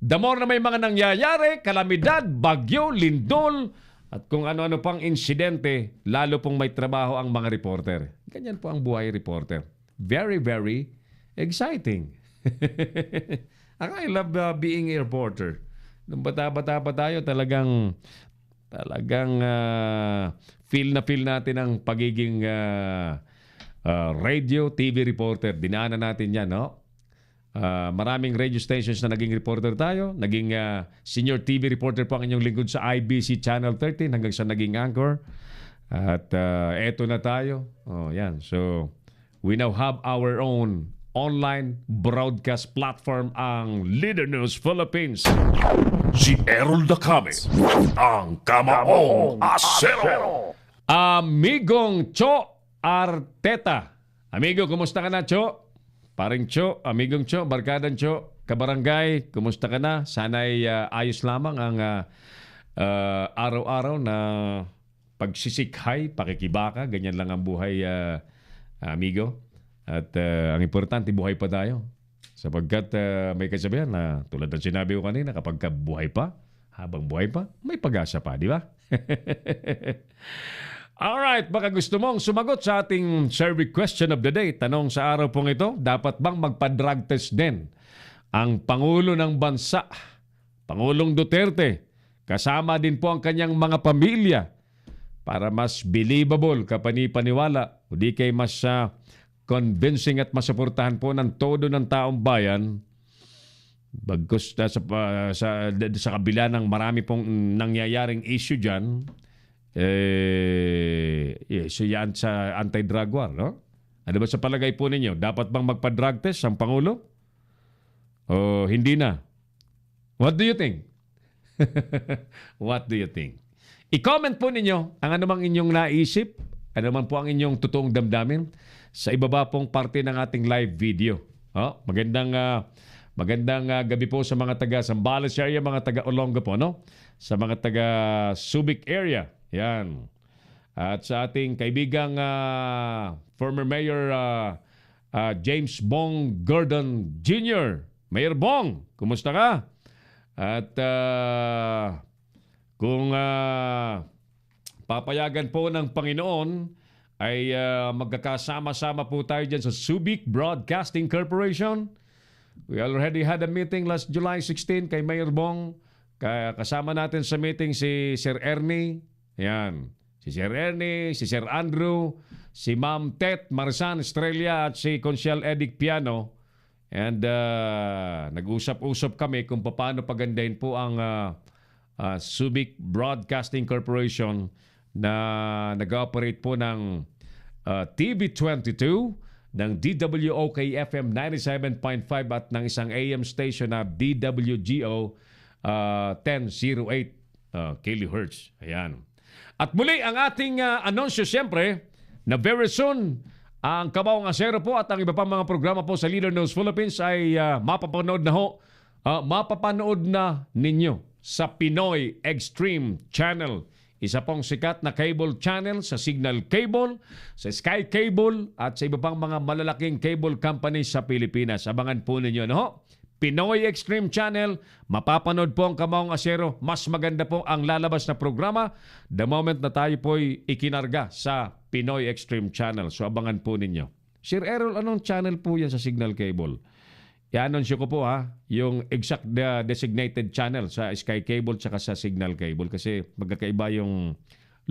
The more na may mga nangyayari, kalamidad, bagyo, lindol, at kung ano-ano pang insidente, lalo pong may trabaho ang mga reporter. Ganyan po ang buhay reporter. Very, very exciting. I love being a reporter. Nung bata-bata pa tayo, talagang feel natin ang pagiging radio, TV reporter. Dinaanan natin yan, no? Maraming radio stations na naging reporter tayo. Naging senior TV reporter po ang inyong lingkod sa IBC Channel 13 hanggang sa naging anchor. At eto na tayo. Yan. So, we now have our own online broadcast platform ang Leader News Philippines. Si Errol Dacame, ang Kamaong Asero. Amigong Cho Arteta. Amigo, kumusta ka na, Cho? Paring Cho, amigong Cho, barkadang Cho, kabarangay, kumusta ka na? Sana'y ayos lamang ang araw-araw na pagsisikhay, pakikibaka, ganyan lang ang buhay, amigo. At ang importante, buhay pa tayo. Sapagkat may kasabihan na tulad ng sinabi ko kanina, kapag buhay pa, habang buhay pa, may pag-asa pa, di ba? Alright, baka gusto mong sumagot sa ating survey question of the day. Tanong sa araw pong ito, dapat bang magpa-drug test din ang Pangulo ng Bansa, Pangulong Duterte, kasama din po ang kanyang mga pamilya para mas believable, kapani-paniwala, o di kay mas convincing at masuportahan po ng todo ng taong bayan, bagkus sa kabila ng marami pong nangyayaring issue dyan, so yan sa anti-drug war, no? Ano ba sa palagay po ninyo? Dapat bang magpa-drug test ang Pangulo? O hindi na? What do you think? What do you think? I-comment po ninyo ang anumang inyong naisip, anuman po ang inyong totoong damdamin sa ibaba pong parte ng ating live video. Magandang gabi po sa mga taga Zambales area, mga taga Olonga po, no? Sa mga taga Subic area. Yan. At sa ating kaibigang former Mayor James Bong Gordon Jr. Mayor Bong, kumusta ka? At kung papayagan po ng Panginoon, ay magkakasama-sama po tayo dyan sa Subic Broadcasting Corporation. We already had a meeting last July 16 kay Mayor Bong. Kasama natin sa meeting si Sir Ernie. Yan. Si Sir Ernie, si Sir Andrew, si Ma'am Tet Marsan Estrella at si Consiel Edic Piano. And nag-usap-usap kami kung paano pagandahin po ang Subic Broadcasting Corporation na nag-operate po ng TV22, ng DWOK FM 97.5 at ng isang AM station na DWGO 1008 kHz. Ayan. At muli ang ating anunsyo siyempre na very soon ang Kamaong Asero po at ang iba pang mga programa po sa Leader News Philippines ay mapapanood na ninyo sa Pinoy Extreme Channel. Isa pong sikat na cable channel sa Signal Cable, sa Sky Cable at sa iba pang mga malalaking cable companies sa Pilipinas. Abangan po ninyo, no? Pinoy Extreme Channel, mapapanood po ang Kamaong Asero. Mas maganda po ang lalabas na programa the moment na tayo po'y ikinarga sa Pinoy Extreme Channel. So abangan po ninyo. Sir Errol, anong channel po yan sa Signal Cable? I-anunsyo ko po yung exact designated channel sa Sky Cable at sa Signal Cable kasi magkakaiba yung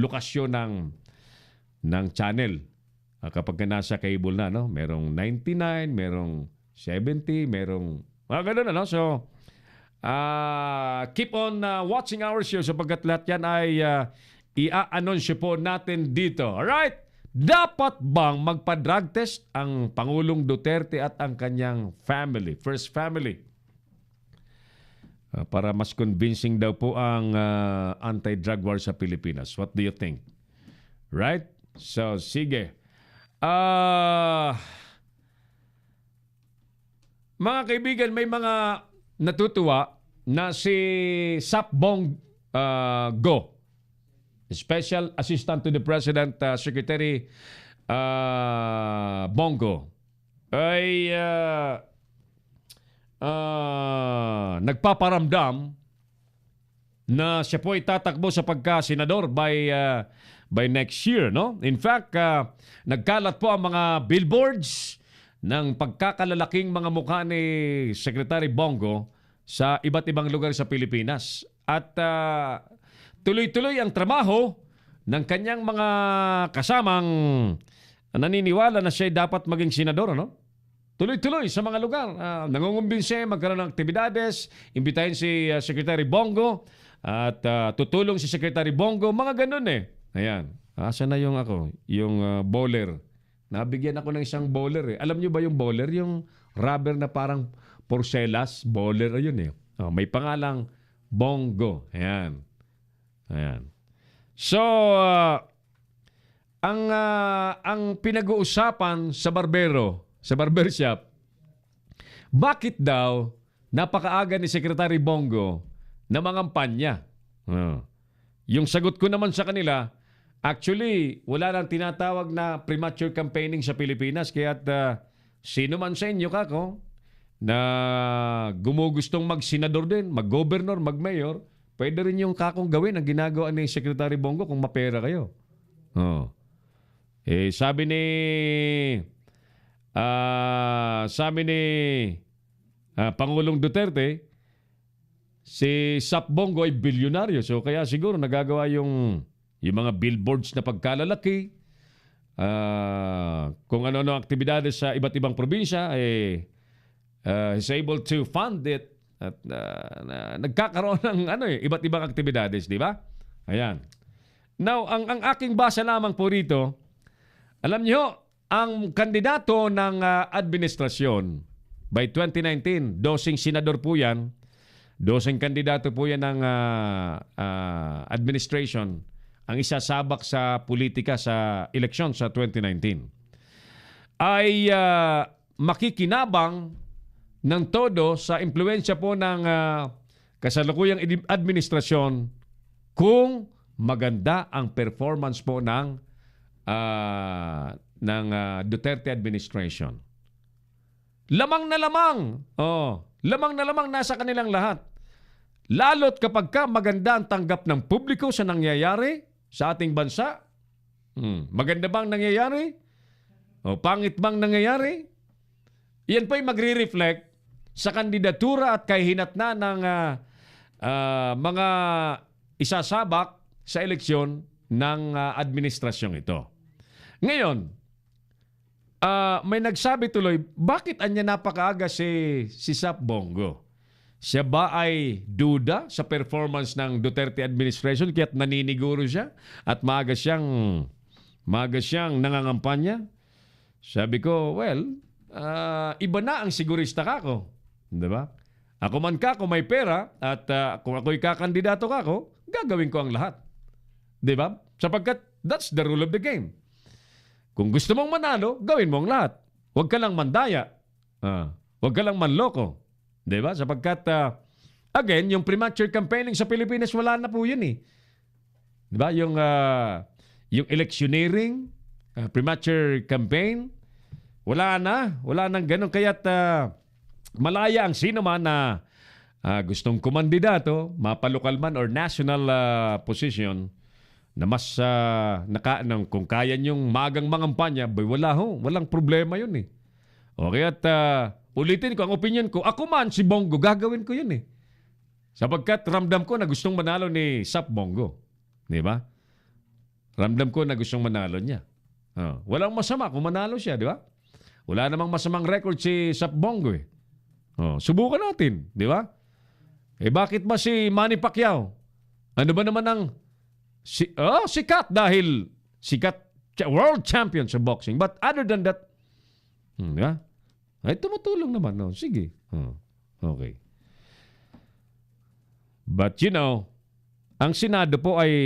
lokasyon ng channel. Kapag nasa cable na, no? Merong 99, merong 70, merong ganun, no? So, keep on watching our show sapagkat lahat yan ay i-anunsyo po natin dito. Alright? Dapat bang magpa-drug test ang Pangulong Duterte at ang kanyang family, first family? Para mas convincing daw po ang anti-drug war sa Pilipinas. What do you think? Right? So, sige. Mga kaibigan, may mga natutuwa na si Sapbong Go, Special Assistant to the President, Secretary Bongo, ay nagpaparamdam na siya po ay tatakbo sa pagka-senador by next year, no? In fact, nagkalat po ang mga billboards ng pagkakalalaking mga mukha ni Secretary Bongo sa iba't ibang lugar sa Pilipinas. At tuloy-tuloy ang trabaho ng kanyang mga kasamang naniniwala na siya dapat maging senador, no? Tuloy-tuloy sa mga lugar. Nangungumbinse, magkaroon ng aktibidades, imbitahin si Secretary Bongo at tutulong si Secretary Bongo. Mga ganun eh. Ayan. Asa na yung bowler Nabigyan ako ng isang bowler eh. Alam nyo ba yung bowler? Yung rubber na parang porcelas bowler. Ayun eh. May pangalang Bongo. Ayan. Ayan. So, ang pinag-uusapan sa barbershop, bakit daw napakaaga ni Secretary Bongo na mangampanya? Yung sagot ko naman sa kanila, actually, wala nang tinatawag na premature campaigning sa Pilipinas. Kaya sino man sa inyo, kako, na gumugustong mag-senador din, mag-governor, mag-mayor, pwede rin yung kakong gawin ang ginagawa ni Secretary Bongo kung mapera kayo. Sabi ni Pangulong Duterte, si Sap Bongo ay bilyonaryo. So kaya siguro nagagawa yung mga billboards na pagkalalaki, kung ano-ano aktibidades sa iba't ibang probinsya, is able to fund it at nagkakaroon ng iba't ibang aktibidades, di ba? Ayan. Now, ang aking basa lamang po rito, alam niyo, ang kandidato ng administrasyon by 2019, 12 senador po yan, 12 kandidato po yan ng administration ang isasabak sa politika sa eleksyon sa 2019 ay makikinabang ng todo sa impluensya po ng kasalukuyang administrasyon kung maganda ang performance po ng Duterte administration. Lamang na lamang. Lamang na lamang nasa kanilang lahat. Lalo't kapag maganda ang tanggap ng publiko sa nangyayari sa ating bansa. Maganda bang nangyayari? O pangit bang nangyayari? Yan po'y magre-reflect sa kandidatura at kahihinatnan ng mga isasabak sa eleksyon ng administrasyong ito. Ngayon, may nagsabi tuloy, bakit anya napakaaga si Sap Bongo? Siya ba ay duda sa performance ng Duterte administration kaya't naniniguro siya at maaga siyang nangangampanya? Sabi ko, well, iba na ang sigurista kako. Diba? Ako man kako may pera at kung ako'y kakandidato kako, gagawin ko ang lahat. Diba? Sapagkat that's the rule of the game. Kung gusto mong manalo, gawin mo ang lahat. Huwag ka lang mandaya. Huwag ka lang manloko. Diba? Sapagkat, again, yung premature campaigning sa Pilipinas, wala na po yun eh. Diba? Yung electioneering, premature campaign, wala na. Wala nang ganun. Kaya't malaya ang sino man na gustong kumandidato, mapalokal man or national position, na mas kung kaya niyong magang mangampanya, walang problema yun eh. Okay, at ulitin ko ang opinion ko, ako man si Bongo, gagawin ko yun eh. Sapagkat ramdam ko na gustong manalo ni Sap Bongo. Di ba? Ramdam ko na gustong manalo niya. Walang masama kung manalo siya, di ba? Wala namang masamang record si Sap Bongo eh. Subukan natin, di ba? Bakit ba si Manny Pacquiao? Ano ba naman ang sikat dahil sikat world champion sa boxing. But other than that, ay tumutulong naman. No? Sige. Okay. But you know, ang Senado po ay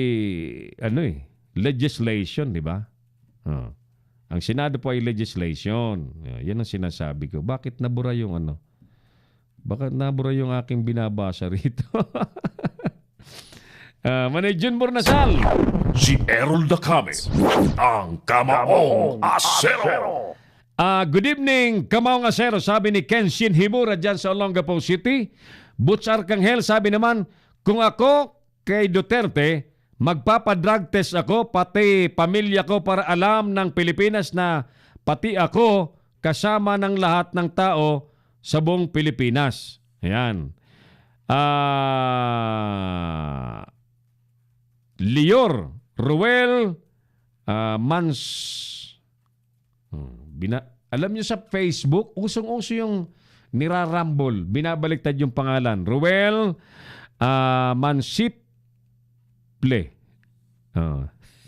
legislation, di ba? Ang Senado po ay legislation. Yan ang sinasabi ko. Bakit nabura yung Bakit nabura yung aking binabasa rito? Manay Jun Bornasal. Si Errol Dacame, ang Kamaong Asero. Good evening, Kamaong Asero. Sabi ni Kenshin Himura dyan sa Olongapo City. Butch Arcangel sabi naman, kung ako kay Duterte, magpapadrug test ako, pati pamilya ko para alam ng Pilipinas na pati ako kasama ng lahat ng tao sa buong Pilipinas. Ayan. Lior Ruel alam niyo sa Facebook, usong-uso yung nirarambol. Binabaliktad yung pangalan. Ruel Mansiple.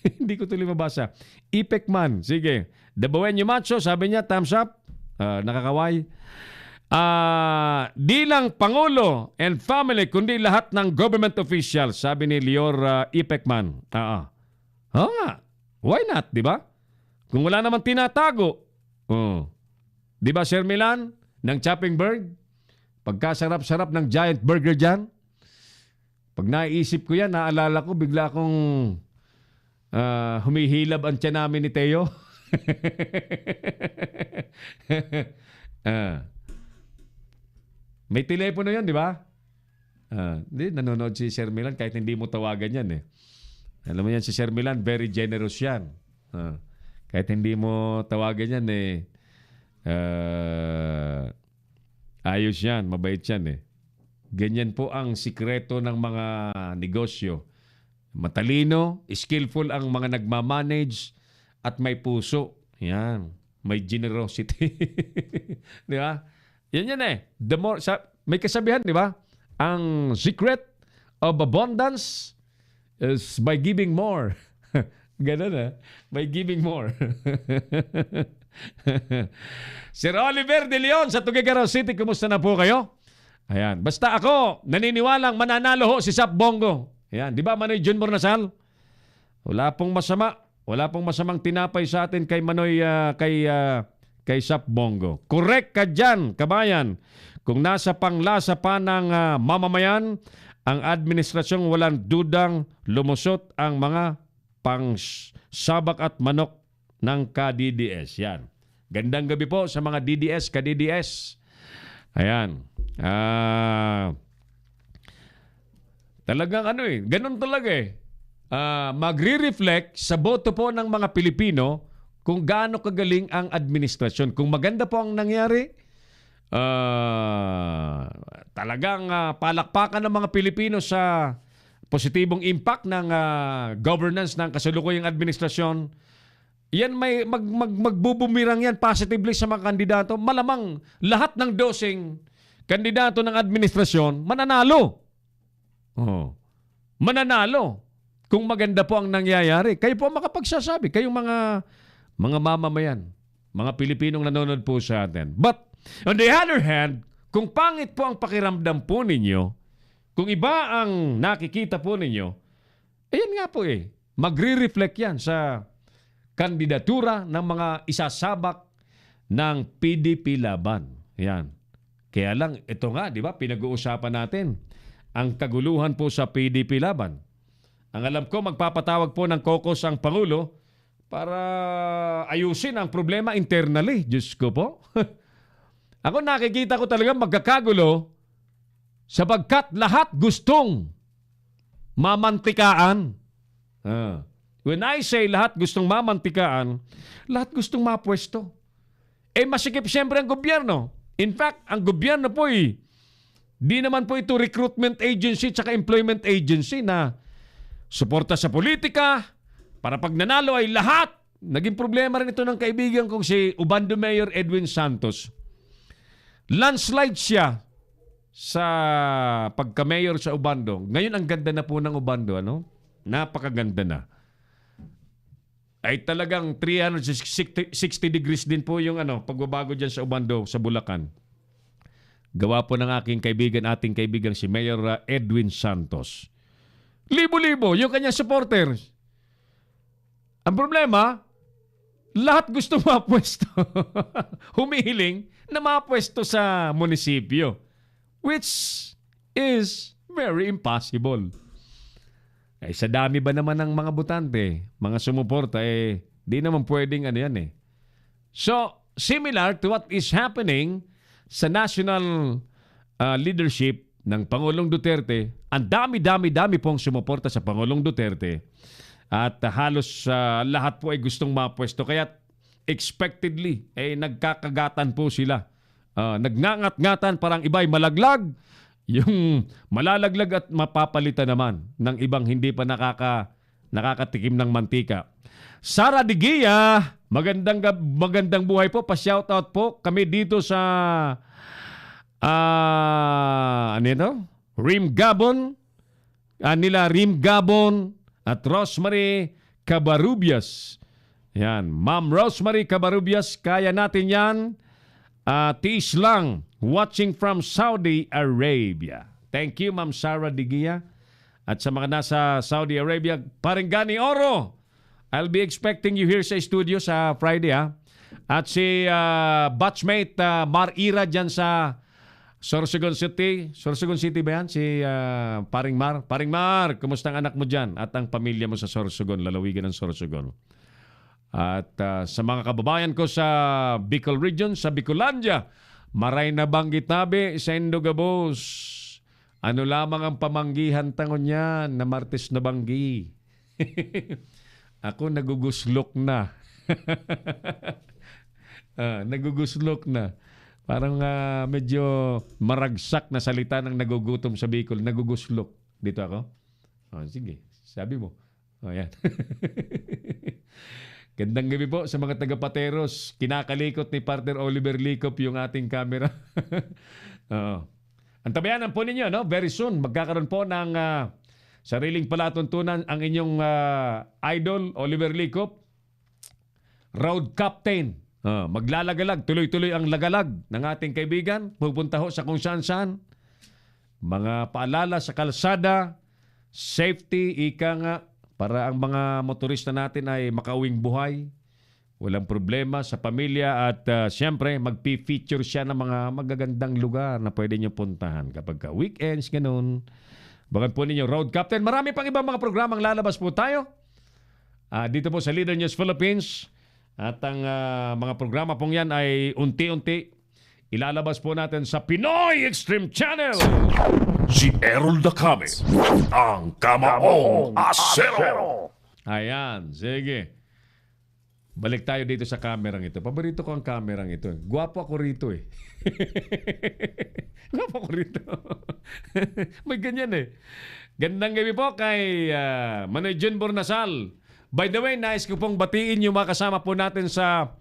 Hindi ko tuloy mabasa. Ipekman. Sige. Dabawenyo Macho, sabi niya, thumbs up. Nakakaway. Di lang Pangulo and family, kundi lahat ng government officials, sabi ni Lior Ipekman. Oo nga. Why not, di ba? Kung wala naman tinatago. Di ba, Sir Milan, ng Chopping Bird? Pagkasarap-sarap ng giant burger dyan. Pag naisip ko yan, naalala ko, bigla akong humihilab ang tiyan namin ni Teo. May telepono yan, di ba? Nanonood si Sir Milan kahit hindi mo tawagan yan eh. Alam mo yan, si Sir Milan, very generous yan. Kahit hindi mo tawagan yan eh. Ayos yan, mabait yan eh. Ganyan po ang sikreto ng mga negosyo. Matalino, skillful ang mga nagmamanage at may puso. Yan, may generosity. Di ba? Yan eh. The more, may kasabihan, di ba? Ang secret of abundance is by giving more. Ganun eh. By giving more. Sir Oliver De Leon sa Tuguegarao City, kumusta na po kayo? Ayan. Basta ako, naniniwalang mananalo ho si Sap Bongo. Ayan. Di ba, Manoy Junmar Nasal? Wala pong masama. Wala pong masamang tinapay sa atin kay Manoy, kay Sap Bongo. Correct ka dyan, kabayan. Kung nasa panglasa pa ng mamamayan, ang administrasyong walang dudang lumusot ang mga pangsabak at manok ng ka-DDS. Yan. Gandang gabi po sa mga DDS, ka-DDS. Ayan. Talagang ganun talaga eh. Magre-reflect sa boto po ng mga Pilipino kung gaano kagaling ang administrasyon. Kung maganda po ang nangyari, talagang palakpakan ng mga Pilipino sa positibong impact ng governance ng kasalukuyang administrasyon. Yan may magbubumirang yan positively sa mga kandidato. Malamang lahat ng dosing kandidato ng administrasyon mananalo. Mananalo kung maganda po ang nangyayari. Kayo po makapagsasabi, kayong mga mamamayan, mga Pilipinong nanonood po sa atin. But on the other hand, kung pangit po ang pakiramdam po ninyo, kung iba ang nakikita po ninyo, ayan nga po eh, magre-reflect yan sa kandidatura ng mga isasabak ng PDP laban. Yan. Kaya lang, ito nga, di ba, pinag-uusapan natin ang kaguluhan po sa PDP laban. Ang alam ko, magpapatawag po ng caucus ang Pangulo para ayusin ang problema internally. Diyos ko po. Ako nakikita ko talaga magkakagulo sapagkat lahat gustong mamantikaan. When I say lahat gustong mamantikaan, lahat gustong mapwesto. Masikip siyempre ang gobyerno. In fact, ang gobyerno po di naman po ito recruitment agency tsaka employment agency na suporta sa politika para pag nanalo ay lahat. Naging problema rin ito ng kaibigan kong si Ubando Mayor Edwin Santos. Landslide siya sa pagka-mayor sa Ubando. Ngayon ang ganda na po ng Ubando, Napakaganda na. Ay talagang 360 degrees din po yung pagbabago dyan sa Ubando, sa Bulacan. Gawa po ng ating kaibigan si Mayor Edwin Santos. Libo-libo yung kanyang supporters. Ang problema, lahat gusto mapwesto. Humihiling na mapwesto sa munisipyo. Which is very impossible. Sa dami ba naman ng mga botante, mga sumuporta, di naman pwedeng yan eh. So, similar to what is happening sa national leadership ng Pangulong Duterte, ang dami pong sumuporta sa Pangulong Duterte at halos lahat po ay gustong mapwesto. Kaya expectedly, nagkakagatan po sila. Nagngangat-ngatan parang iba ay malaglag. Yung malalaglag at mapapalitan naman ng ibang hindi pa nakakatikim ng mantika. Sara Digia, magandang buhay po. Pa-shoutout po kami dito sa Rim Gabon, nila Rim Gabon at Rosemary Cabarubias. Yan. Ma'am Rosemary Cabarubias, kaya natin yan. Tiis lang. Watching from Saudi Arabia. Thank you, Ma'am Sarah Digia. At sa mga nasa Saudi Arabia, Paringgani Oro. I'll be expecting you here sa studio sa Friday, ha? At si batchmate Mar Ira dyan sa Sorsogon City. Sorsogon City ba yan? Si Paring Mar. Paring Mar, kumusta ang anak mo dyan? At ang pamilya mo sa Sorsogon, lalawigan ng Sorsogon. At sa mga kababayan ko sa Bicol Region, sa Bicolandia, maray na banggit nabi sa Indogabos. Ano lamang ang pamanggihan tangon yan na Martes na banggi. Ako naguguslok na. Naguguslok na. Parang medyo maragsak na salita ng nagugutom sa Bicol. Naguguslok. Dito ako? Sige, sabi mo. Yan. Gandang gabi po sa mga taga-Pateros. Kinakalikot ni partner Oliver Licop yung ating camera. Antabayanan po ninyo, no? Very soon, magkakaroon po ng sariling palatuntunan ang inyong idol, Oliver Licop. Road Captain. Maglalagalag, tuloy-tuloy ang lagalag ng ating kaibigan. Pupunta ho sa kung saan-saan. Mga paalala sa kalsada, safety, ika nga, para ang mga motorista natin ay makauwing buhay. Walang problema sa pamilya at siyempre magpi-feature siya ng mga magagandang lugar na pwede nyo puntahan kapag weekends, ganun. Bagan po ninyo, Road Captain. Marami pang ibang mga programang lalabas po tayo. Dito po sa Leader News Philippines. At ang mga programa pong yan ay unti-unti ilalabas po natin sa Pinoy Extreme Channel. Si Errol Dacame, ang Kamaong Asero. Ayan, sige. Balik tayo dito sa kamerang ito. Paborito ko ang kamerang ito. Gwapo ako rito eh. Gwapo ako rito. May ganyan eh. Gandang gabi po kay Manoy Jun Bornasal. By the way, nais ko pong batiin yung mga kasama po natin sa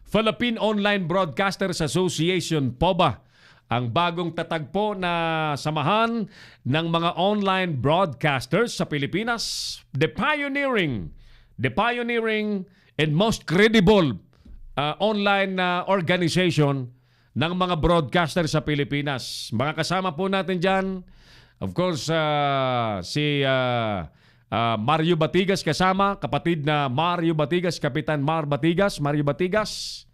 Philippine Online Broadcasters Association, POBA. Ang bagong tatagpo na samahan ng mga online broadcasters sa Pilipinas. The pioneering and most credible online organization ng mga broadcasters sa Pilipinas. Mga kasama po natin dyan, of course, si Mario Batigas kasama, kapatid na Mario Batigas, Kapitan Mario Batigas,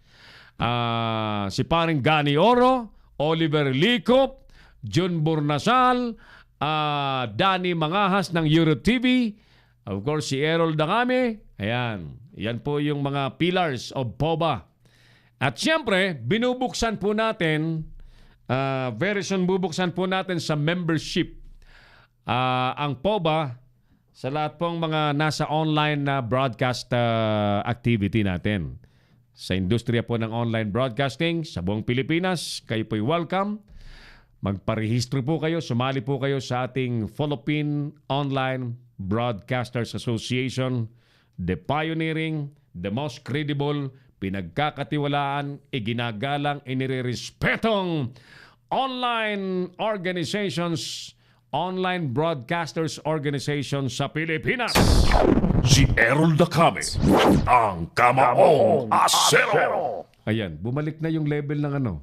si paring Gani Oro, Oliver Licop, Jun Bornasal, Danny Mangahas ng Euro TV, of course si Errol Dacame. Ayan, yan po yung mga pillars of POBA. At siyempre, binubuksan po natin, very soon bubuksan po natin sa membership ang POBA sa lahat pong mga nasa online na broadcast activity natin. Sa industriya po ng online broadcasting sa buong Pilipinas, kayo po'y welcome. Magparehistro po kayo, sumali po kayo sa ating Philippine Online Broadcasters Association. The pioneering, the most credible, pinagkakatiwalaan, iginagalang, inirerespetong online organizations, online broadcasters organization sa Pilipinas. Si Errol Dacame, ang Kamaong Asero. Ayan, bumalik na yung level ng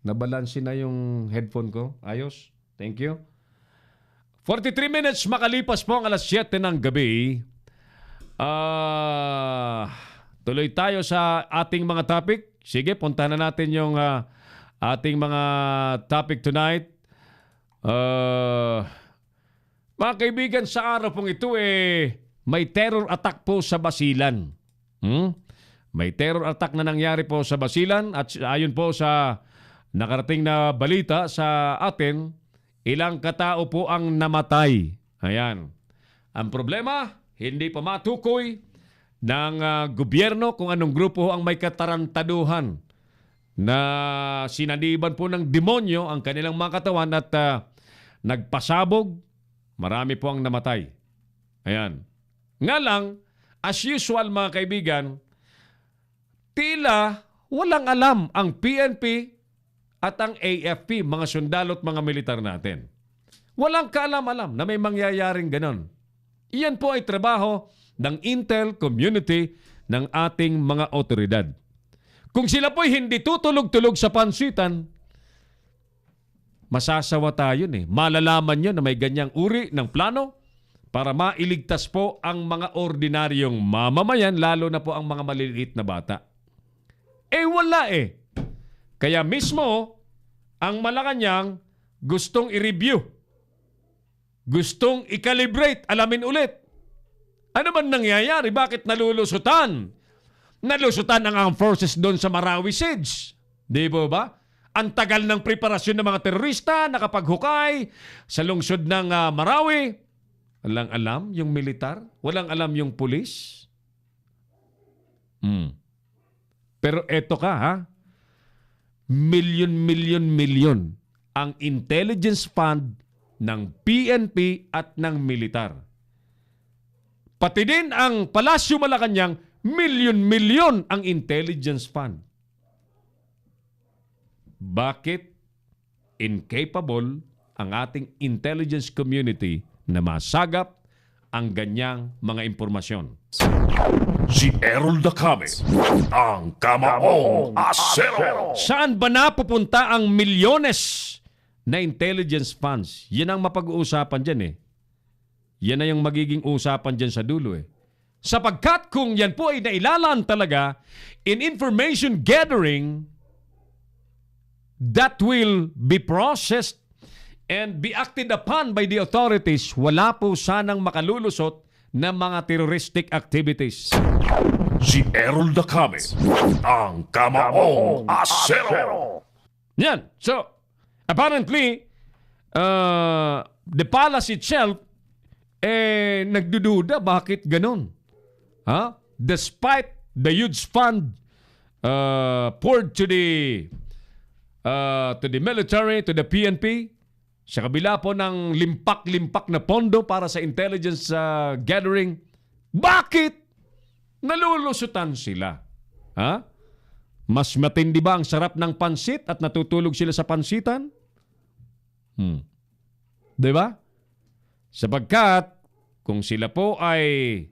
nabalansin na yung headphone ko. Ayos. Thank you. 43 minutes makalipas po ang alas 7 ng gabi. Tuloy tayo sa ating mga topic. Sige, puntahan na natin yung ating mga topic tonight. Mga kaibigan, sa araw pong ito may terror attack po sa Basilan. May terror attack na nangyari po sa Basilan at ayon po sa nakarating na balita sa atin, ilang katao po ang namatay. Ayan. Ang problema, hindi pa matukoy ng gobyerno kung anong grupo ang may katarantaduhan na sinaniban po ng demonyo ang kanilang mga katawan at nagpasabog. Marami po ang namatay. Ayan. Nga lang, as usual mga kaibigan, tila walang alam ang PNP at ang AFP, mga sundalo at mga militar natin. Walang kaalam-alam na may mangyayaring ganon. Iyan po ay trabaho ng intel community ng ating mga otoridad. Kung sila po'y hindi tutulog-tulog sa pansitan, masasawa tayo Malalaman nyo na may ganyang uri ng plano para mailigtas po ang mga ordinaryong mamamayan, lalo na po ang mga maliliit na bata. Wala Kaya mismo, ang Malacanang gustong i-review. Gustong i-calibrate, alamin ulit. Ano man nangyayari? Bakit nalulusutan? Nalusutan ang armed forces doon sa Marawi Siege. Di ba? Ang tagal ng preparasyon ng mga terorista, nakapaghukay sa lungsod ng Marawi. Walang alam yung militar? Walang alam yung pulis? Pero eto ka milyon ang intelligence fund ng PNP at ng militar. Pati din ang Palasyo Malacanang, milyon ang intelligence fund. Bakit incapable ang ating intelligence community na masagap ang ganyang mga impormasyon? Si Errol Dacame, ang Kamaong Asero. Saan ba napupunta ang milyones na intelligence funds? Yan ang mapag-uusapan dyan Yan na yung magiging usapan dyan sa dulo Sapagkat kung yan po ay nailalaan talaga in information gathering that will be processed and be acted upon by the authorities, wala po sanang makalulusot na mga terroristic activities. Si Errol Dacame, ang Kamaong Asero. Yan. So, apparently, the palace itself, nagdududa bakit ganun. Despite the huge fund poured to the military, to the PNP, sa kabila po ng limpak-limpak na pondo para sa intelligence gathering, bakit nalulusutan sila? Mas matindi ba ang sarap ng pansit at natutulog sila sa pansitan? Diba? Sapagkat kung sila po ay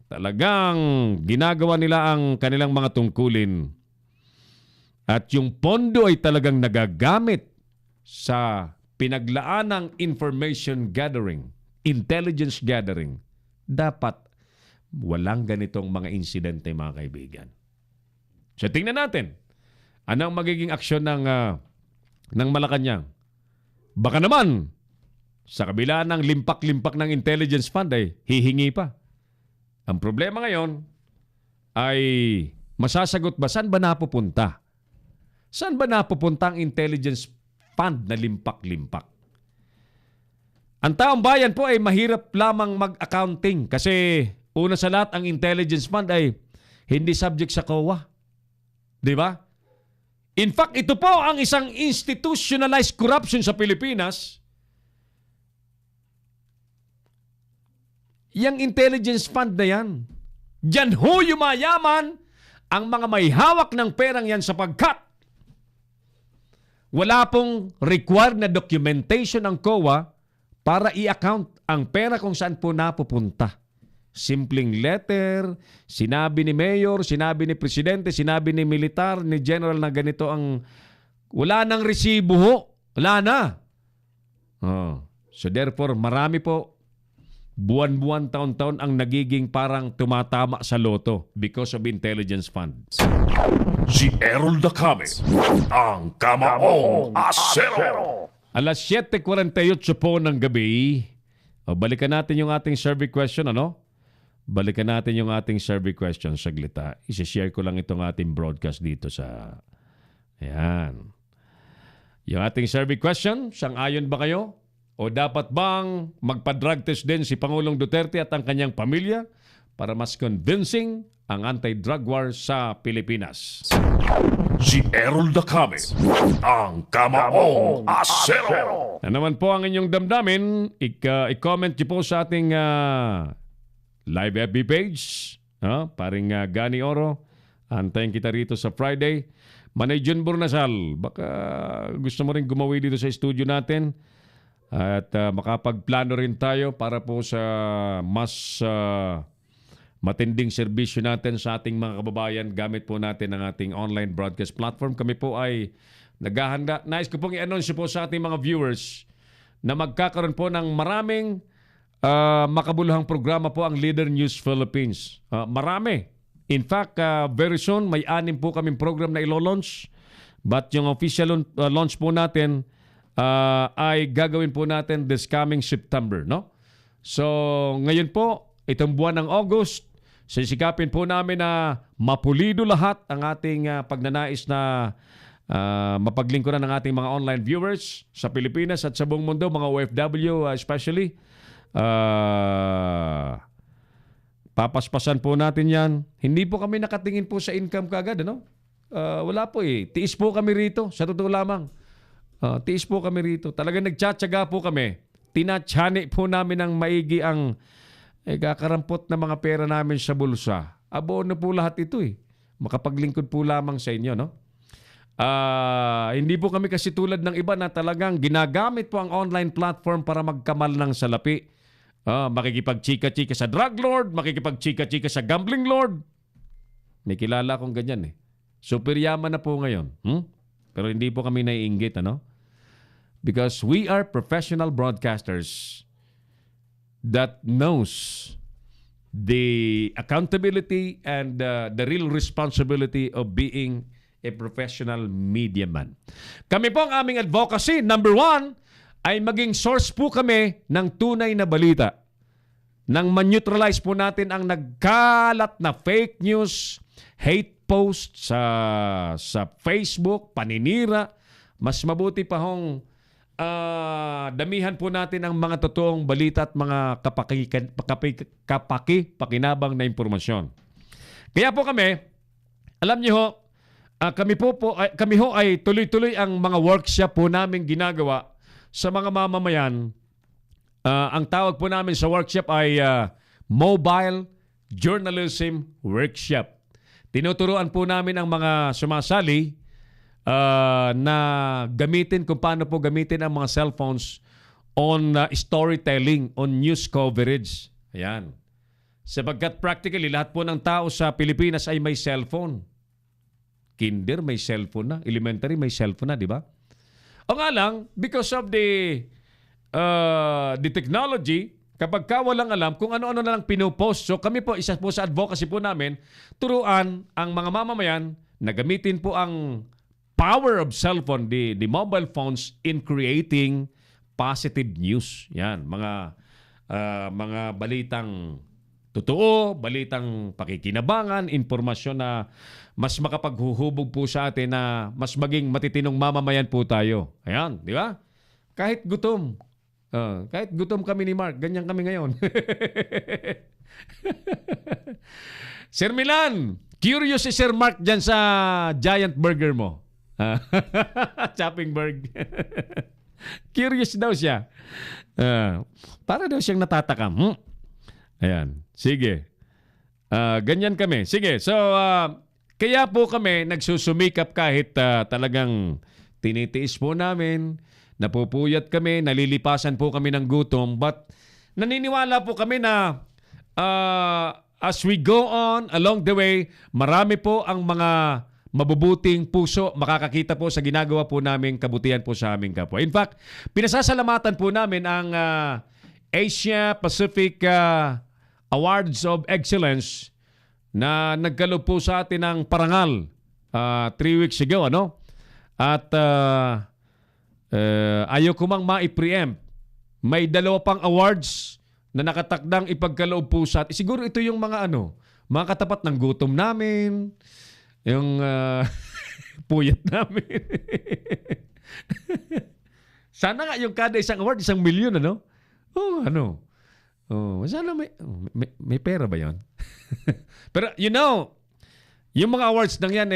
talagang ginagawa nila ang kanilang mga tungkulin at yung pondo ay talagang nagagamit sa pinaglaan ng information gathering, intelligence gathering, dapat walang ganitong mga insidente, mga kaibigan. So tingnan natin, anong magiging aksyon ng Malacanang? Baka naman, sa kabila ng limpak-limpak ng intelligence fund ay hihingi pa. Ang problema ngayon ay masasagot ba? Saan ba napupunta? Saan ba napupunta ang intelligence fund na limpak-limpak? Ang taong bayan po ay mahirap lamang mag-accounting kasi una sa lahat, ang intelligence fund ay hindi subject sa COA. Di ba? In fact, ito po ang isang institutionalized corruption sa Pilipinas. Yang intelligence fund na yan. Diyan ho yumayaman ang mga may hawak ng perang yan sapagkat wala pong required na documentation ng COA para i-account ang pera kung saan po napupunta. Simpleng letter, sinabi ni mayor, sinabi ni presidente, sinabi ni militar, ni general na ganito ang... Wala nang resibo ho. Wala na. So therefore, marami po buwan-buwan, taon-taon ang nagiging parang tumatama sa loto because of intelligence funds. Si Errol Dacame, ang Kamaong Asero. Alas 7:48 po ng gabi. Balikan natin yung ating survey question, Balikan natin yung ating survey question saglit. I-share ko lang itong ating broadcast dito sa... Ayan. Yung ating survey question, sang-ayon ba kayo? O dapat bang magpa-drug test din si Pangulong Duterte at ang kanyang pamilya para mas convincing ang anti-drug war sa Pilipinas? Si Errol Dacame, ang Kamaong Asero. Na naman po ang inyong damdamin, i-comment niyo po sa ating live FB page. Paring Gani Oro, antayin kita rito sa Friday. Manay Jun Burnasal, baka gusto mo rin gumawi dito sa studio natin. At makapagplano rin tayo para po sa mas matinding serbisyo natin sa ating mga kababayan gamit po natin ang ating online broadcast platform. Kami po ay naghahanda. Nais ko pong i-announce po sa ating mga viewers na magkakaroon po ng maraming makabuluhang programa po ang Leader News Philippines. Marami. In fact, very soon may 6 po kaming program na ilo-launch. But yung official launch po natin ay gagawin po natin this coming September, no? So, ngayon po, itong buwan ng August, sisikapin po namin na mapulido lahat ang ating pagnanais na mapaglingkuran ng ating mga online viewers sa Pilipinas at sa buong mundo, mga OFW especially. Papaspasan po natin yan. Hindi po kami nakatingin po sa income kagad, ano? Wala po eh. Tiis po kami rito. Sa totoo lamang. Tiis po kami rito. Talagang nagtsatsaga po kami. Tinatsyani po namin ng maigi ang kakarampot na mga pera namin sa bulsa. Abono po lahat ito eh. Makapaglingkod po lamang sa inyo, no? Hindi po kami kasi tulad ng iba na talagang ginagamit po ang online platform para magkamal ng salapi. Makikipagchika-chika sa drug lord, makikipagchika-chika sa gambling lord. May kilala akong ganyan eh. Super yaman na po ngayon. Pero hindi po kami naiinggit, ano? Because we are professional broadcasters that knows the accountability and the real responsibility of being a professional media man. Kami po ang aming advocacy. Number 1, ay maging source po kami ng tunay na balita. Nang man-neutralize po natin ang nagkalat na fake news, hate post sa Facebook, paninira. Mas mabuti pa hong damihan po natin ang mga totoong balita at mga pakinabang na impormasyon. Kaya po kami, alam niyo ho, kami ho ay tuloy-tuloy ang mga workshop po namin ginagawa sa mga mamamayan. Ang tawag po namin sa workshop ay Mobile Journalism Workshop. Tinuturuan po namin ang mga sumasali na gamitin kung paano po gamitin ang mga cellphones on storytelling, on news coverage. Ayan. Sapagkat practically lahat po ng tao sa Pilipinas ay may cellphone. Kinder may cellphone na, elementary may cellphone na, di ba? O nga lang, because of the technology, kapag ka walang alam kung ano-ano na lang pinopost. So kami po, isa po sa advocacy po namin, turuan ang mga mamamayan na gamitin po ang power of cellphone, the mobile phones in creating positive news. Yan, mga balitang totoo, balitang pakikinabangan, informasyon na mas makapaghuhubog po sa atin na mas maging matitinong mamamayan po tayo. Ayan, di ba? Kahit gutom. Kahit gutom kami ni Mark, ganyan kami ngayon. Sir Milan, curious si Sir Mark dyan sa Giant Burger mo. Chopping Burg. Curious daw siya. Para daw siyang natatakam. Ayan, sige. Ganyan kami. Sige, so kaya po kami nagsusumikap kahit talagang tinitiis po namin. Napupuyat kami, nalilipasan po kami ng gutom, but naniniwala po kami na as we go on along the way, marami po ang mga mabubuting puso makakakita po sa ginagawa po namin kabutihan po sa aming kapwa. In fact, pinasasalamatan po namin ang Asia Pacific Awards of Excellence na nagkaloob po sa atin ng parangal 3 weeks ago, ano? At ayaw ko mang ma-preempt. May 2 pang awards na nakatakdang ipagkaloob po sa atin. Siguro ito yung mga mga katapat ng gutom namin, yung puyat namin. Sana nga yung kada isang award, 1 milyon, ano? Sana may pera ba yon? Pero yung mga awards nang yan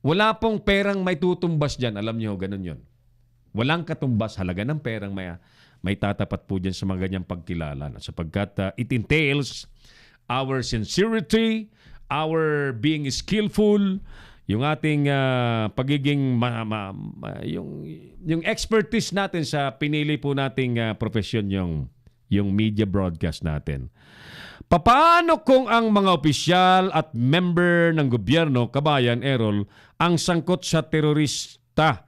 wala pong perang may tutumbas dyan. Alam niyo, ganun yon. Walang katumbas, halaga ng perang may tatapat po dyan sa mga ganyang pagkilala. Sapagkat it entails our sincerity, our being skillful, yung ating pagiging yung expertise natin sa pinili po nating profesyon, yung yung media broadcast natin. Paano kung ang mga opisyal at member ng gobyerno, kabayan, Errol, ang sangkot sa terorista?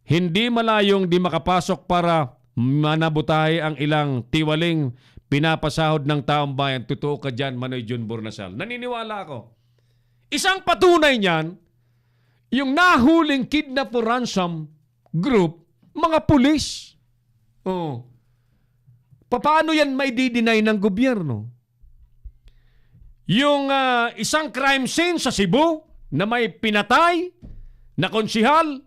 Hindi malayong di makapasok para manabutahe ang ilang tiwaling pinapasahod ng taong bayan. Totoo ka dyan, Manoy Jun Bornasal. Naniniwala ako. Isang patunay niyan, yung nahuling kidnap o ransom group, mga pulis. Oh. Paano yan may di-deny ng gobyerno? Yung isang crime scene sa Cebu na may pinatay na konsihal,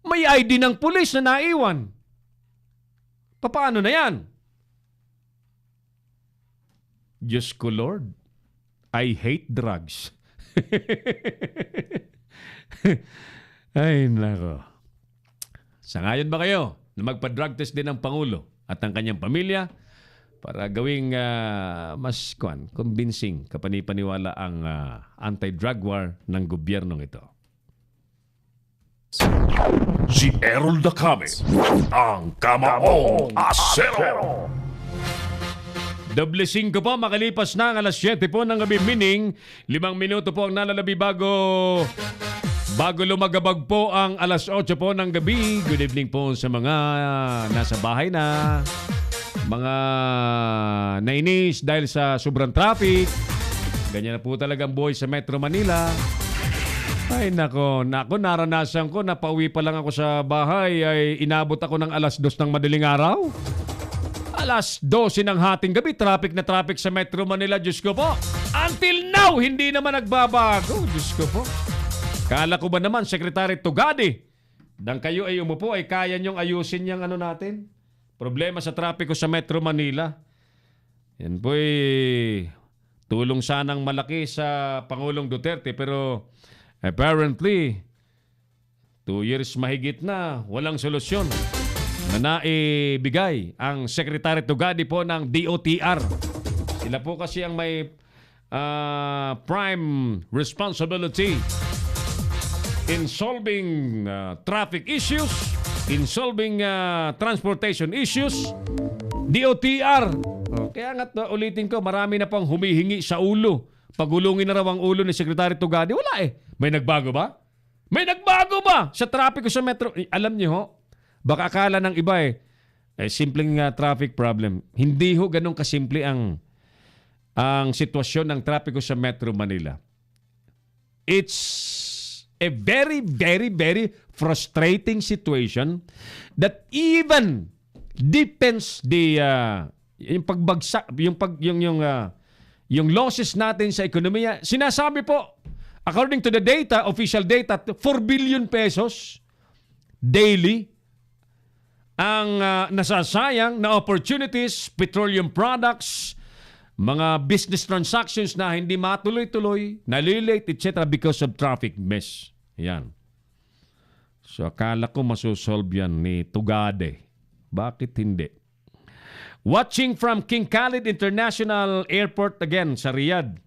may ID ng pulis na naiwan. Paano na yan? Diyos ko Lord, I hate drugs. Ay, nako. Sangayon ba kayo na magpa-drug test din ang Pangulo at ang kanyang pamilya para gawing mas convincing, kapanipaniwala ang anti-drug war ng gobyernong ito? Si Errol Dacame, ang Kamaong Asero. 5:05 po, makalipas na ang alas 7 po ng gabi, meaning 5 minuto po ang nalalabi bago lumagabag po ang alas 8 po ng gabi. Good evening po sa mga nasa bahay na, mga nainis dahil sa sobrang traffic. Ganyan na po talagang buhay sa Metro Manila. Ay nako, naranasan ko na pauwi pa lang ako sa bahay ay inabot ako ng alas 2 ng madaling araw. Alas 12 ng hating gabi, traffic na traffic sa Metro Manila, Diyos ko po. Until now, hindi naman nagbabago, Diyos ko po. Kala ko ba naman, Secretary Tugadi, nang kayo ay umupo, ay kaya niyong ayusin yung natin? Problema sa trapiko sa Metro Manila. Yan po'y tulong sanang malaki sa Pangulong Duterte, pero apparently, 2 years mahigit na, walang solusyon na naibigay ang Secretary Tugadi po ng DOTR. Sila po kasi ang may prime responsibility in solving traffic issues, in solving transportation issues. DOTR. Kaya nga ulitin ko, marami na pang humihingi sa ulo. Pagulungin na raw ang ulo ni Secretary Tugadi. Wala eh. May nagbago ba? May nagbago ba sa trapiko sa Metro? Alam niyo ho, baka akala ng iba simpleng traffic problem. Hindi ho ganun kasimple ang sitwasyon ng trapiko sa Metro Manila. It's a very, very, very frustrating situation that even depends yung pagbagsak, yung losses natin sa ekonomiya. Sinasabi po, according to the data, official data, 4 billion pesos daily ang nasasayang na opportunities, petroleum products, mga business transactions na hindi matuloy-tuloy, nalilate, etc. because of traffic mess. Yan. So akala ko masusolve yan ni Tugade. Bakit hindi? Watching from King Khalid International Airport again sa Riyadh.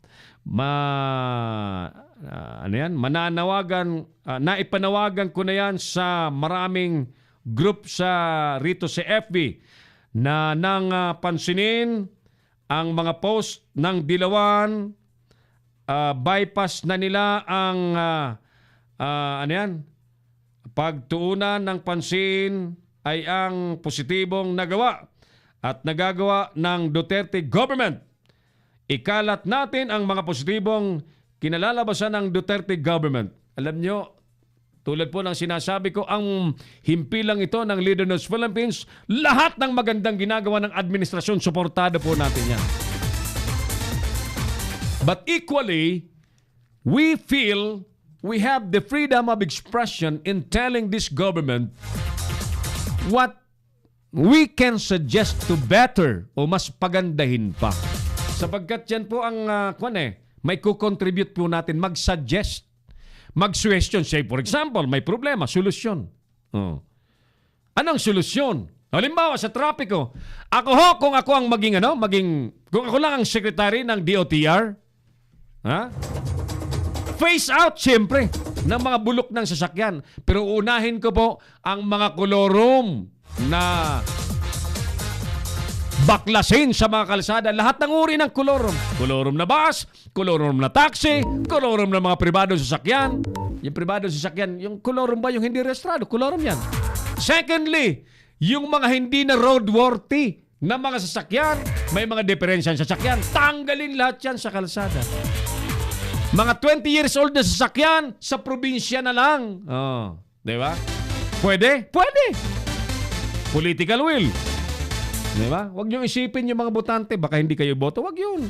Naipanawagan ko na yan sa maraming group rito sa FB na nang pansinin ang mga post ng Dilawan, bypass na nila ang pagtuunan ng pansin ay ang positibong nagawa at nagagawa ng Duterte government. Ikalat natin ang mga positibong kinalalabasan ng Duterte government. Alam nyo, tulad po ng sinasabi ko, ang himpilang ito ng Leader ng Philippines, lahat ng magandang ginagawa ng administrasyon, suportado po natin yan. But equally, we feel we have the freedom of expression in telling this government what we can suggest to better o mas pagandahin pa. Sapagkat yan po ang may kukontribute po natin, mag-suggest, mag-suggestion. Say, for example, may problema, solusyon. Anong solusyon? Halimbawa, sa trapiko, kung ako ang kung ako lang ang secretary ng DOTR, face out, siyempre, ng mga bulok ng sasakyan. Pero unahin ko po ang mga kolorom na baklasin sa mga kalsada lahat ng uri ng kolorum. Kolorum na bus, kolorum na taxi, kolorum na mga pribado sasakyan. Yung pribado sasakyan, yung kolorum ba yung hindi rehistrado? Kolorum yan. Secondly, yung mga hindi na roadworthy na mga sasakyan, may mga diferensya sa sasakyan, tanggalin lahat yan sa kalsada. Mga 20 years old na sasakyan, sa probinsya na lang. Oh, di ba? Pwede? Pwede. Political will. Di ba? Huwag niyong isipin yung mga botante, baka hindi kayo boto. Huwag yun.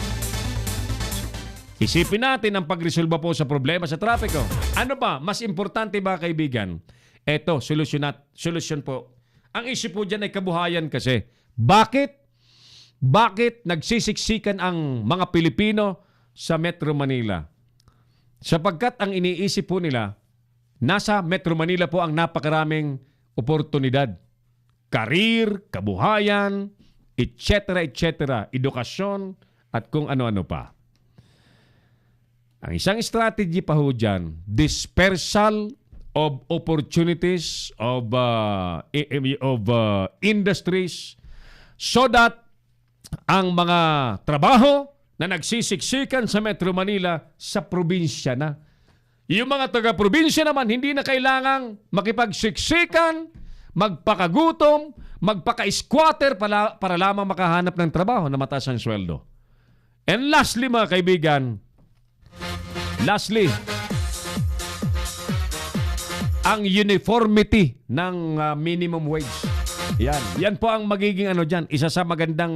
Isipin natin ang pagresolba po sa problema sa trapiko. Ano ba? Mas importante ba, kaibigan? Eto, solusyon po. Ang isip po dyan ay kabuhayan kasi. Bakit? Bakit nagsisiksikan ang mga Pilipino sa Metro Manila? Sapagkat ang iniisip po nila, nasa Metro Manila po ang napakaraming oportunidad. Karir, kabuhayan, etc., edukasyon, at kung ano-ano pa. Ang isang strategy pa ho dyan, dispersal of opportunities of industries so that ang mga trabaho na nagsisiksikan sa Metro Manila sa probinsya na. Yung mga taga-probinsya naman, hindi na kailangang makipagsiksikan, magpakagutom, magpaka-squatter para lamang makahanap ng trabaho na mataas ang sweldo. And lastly, mga kaibigan, ang uniformity ng minimum wage. Yan po ang magiging isa sa magandang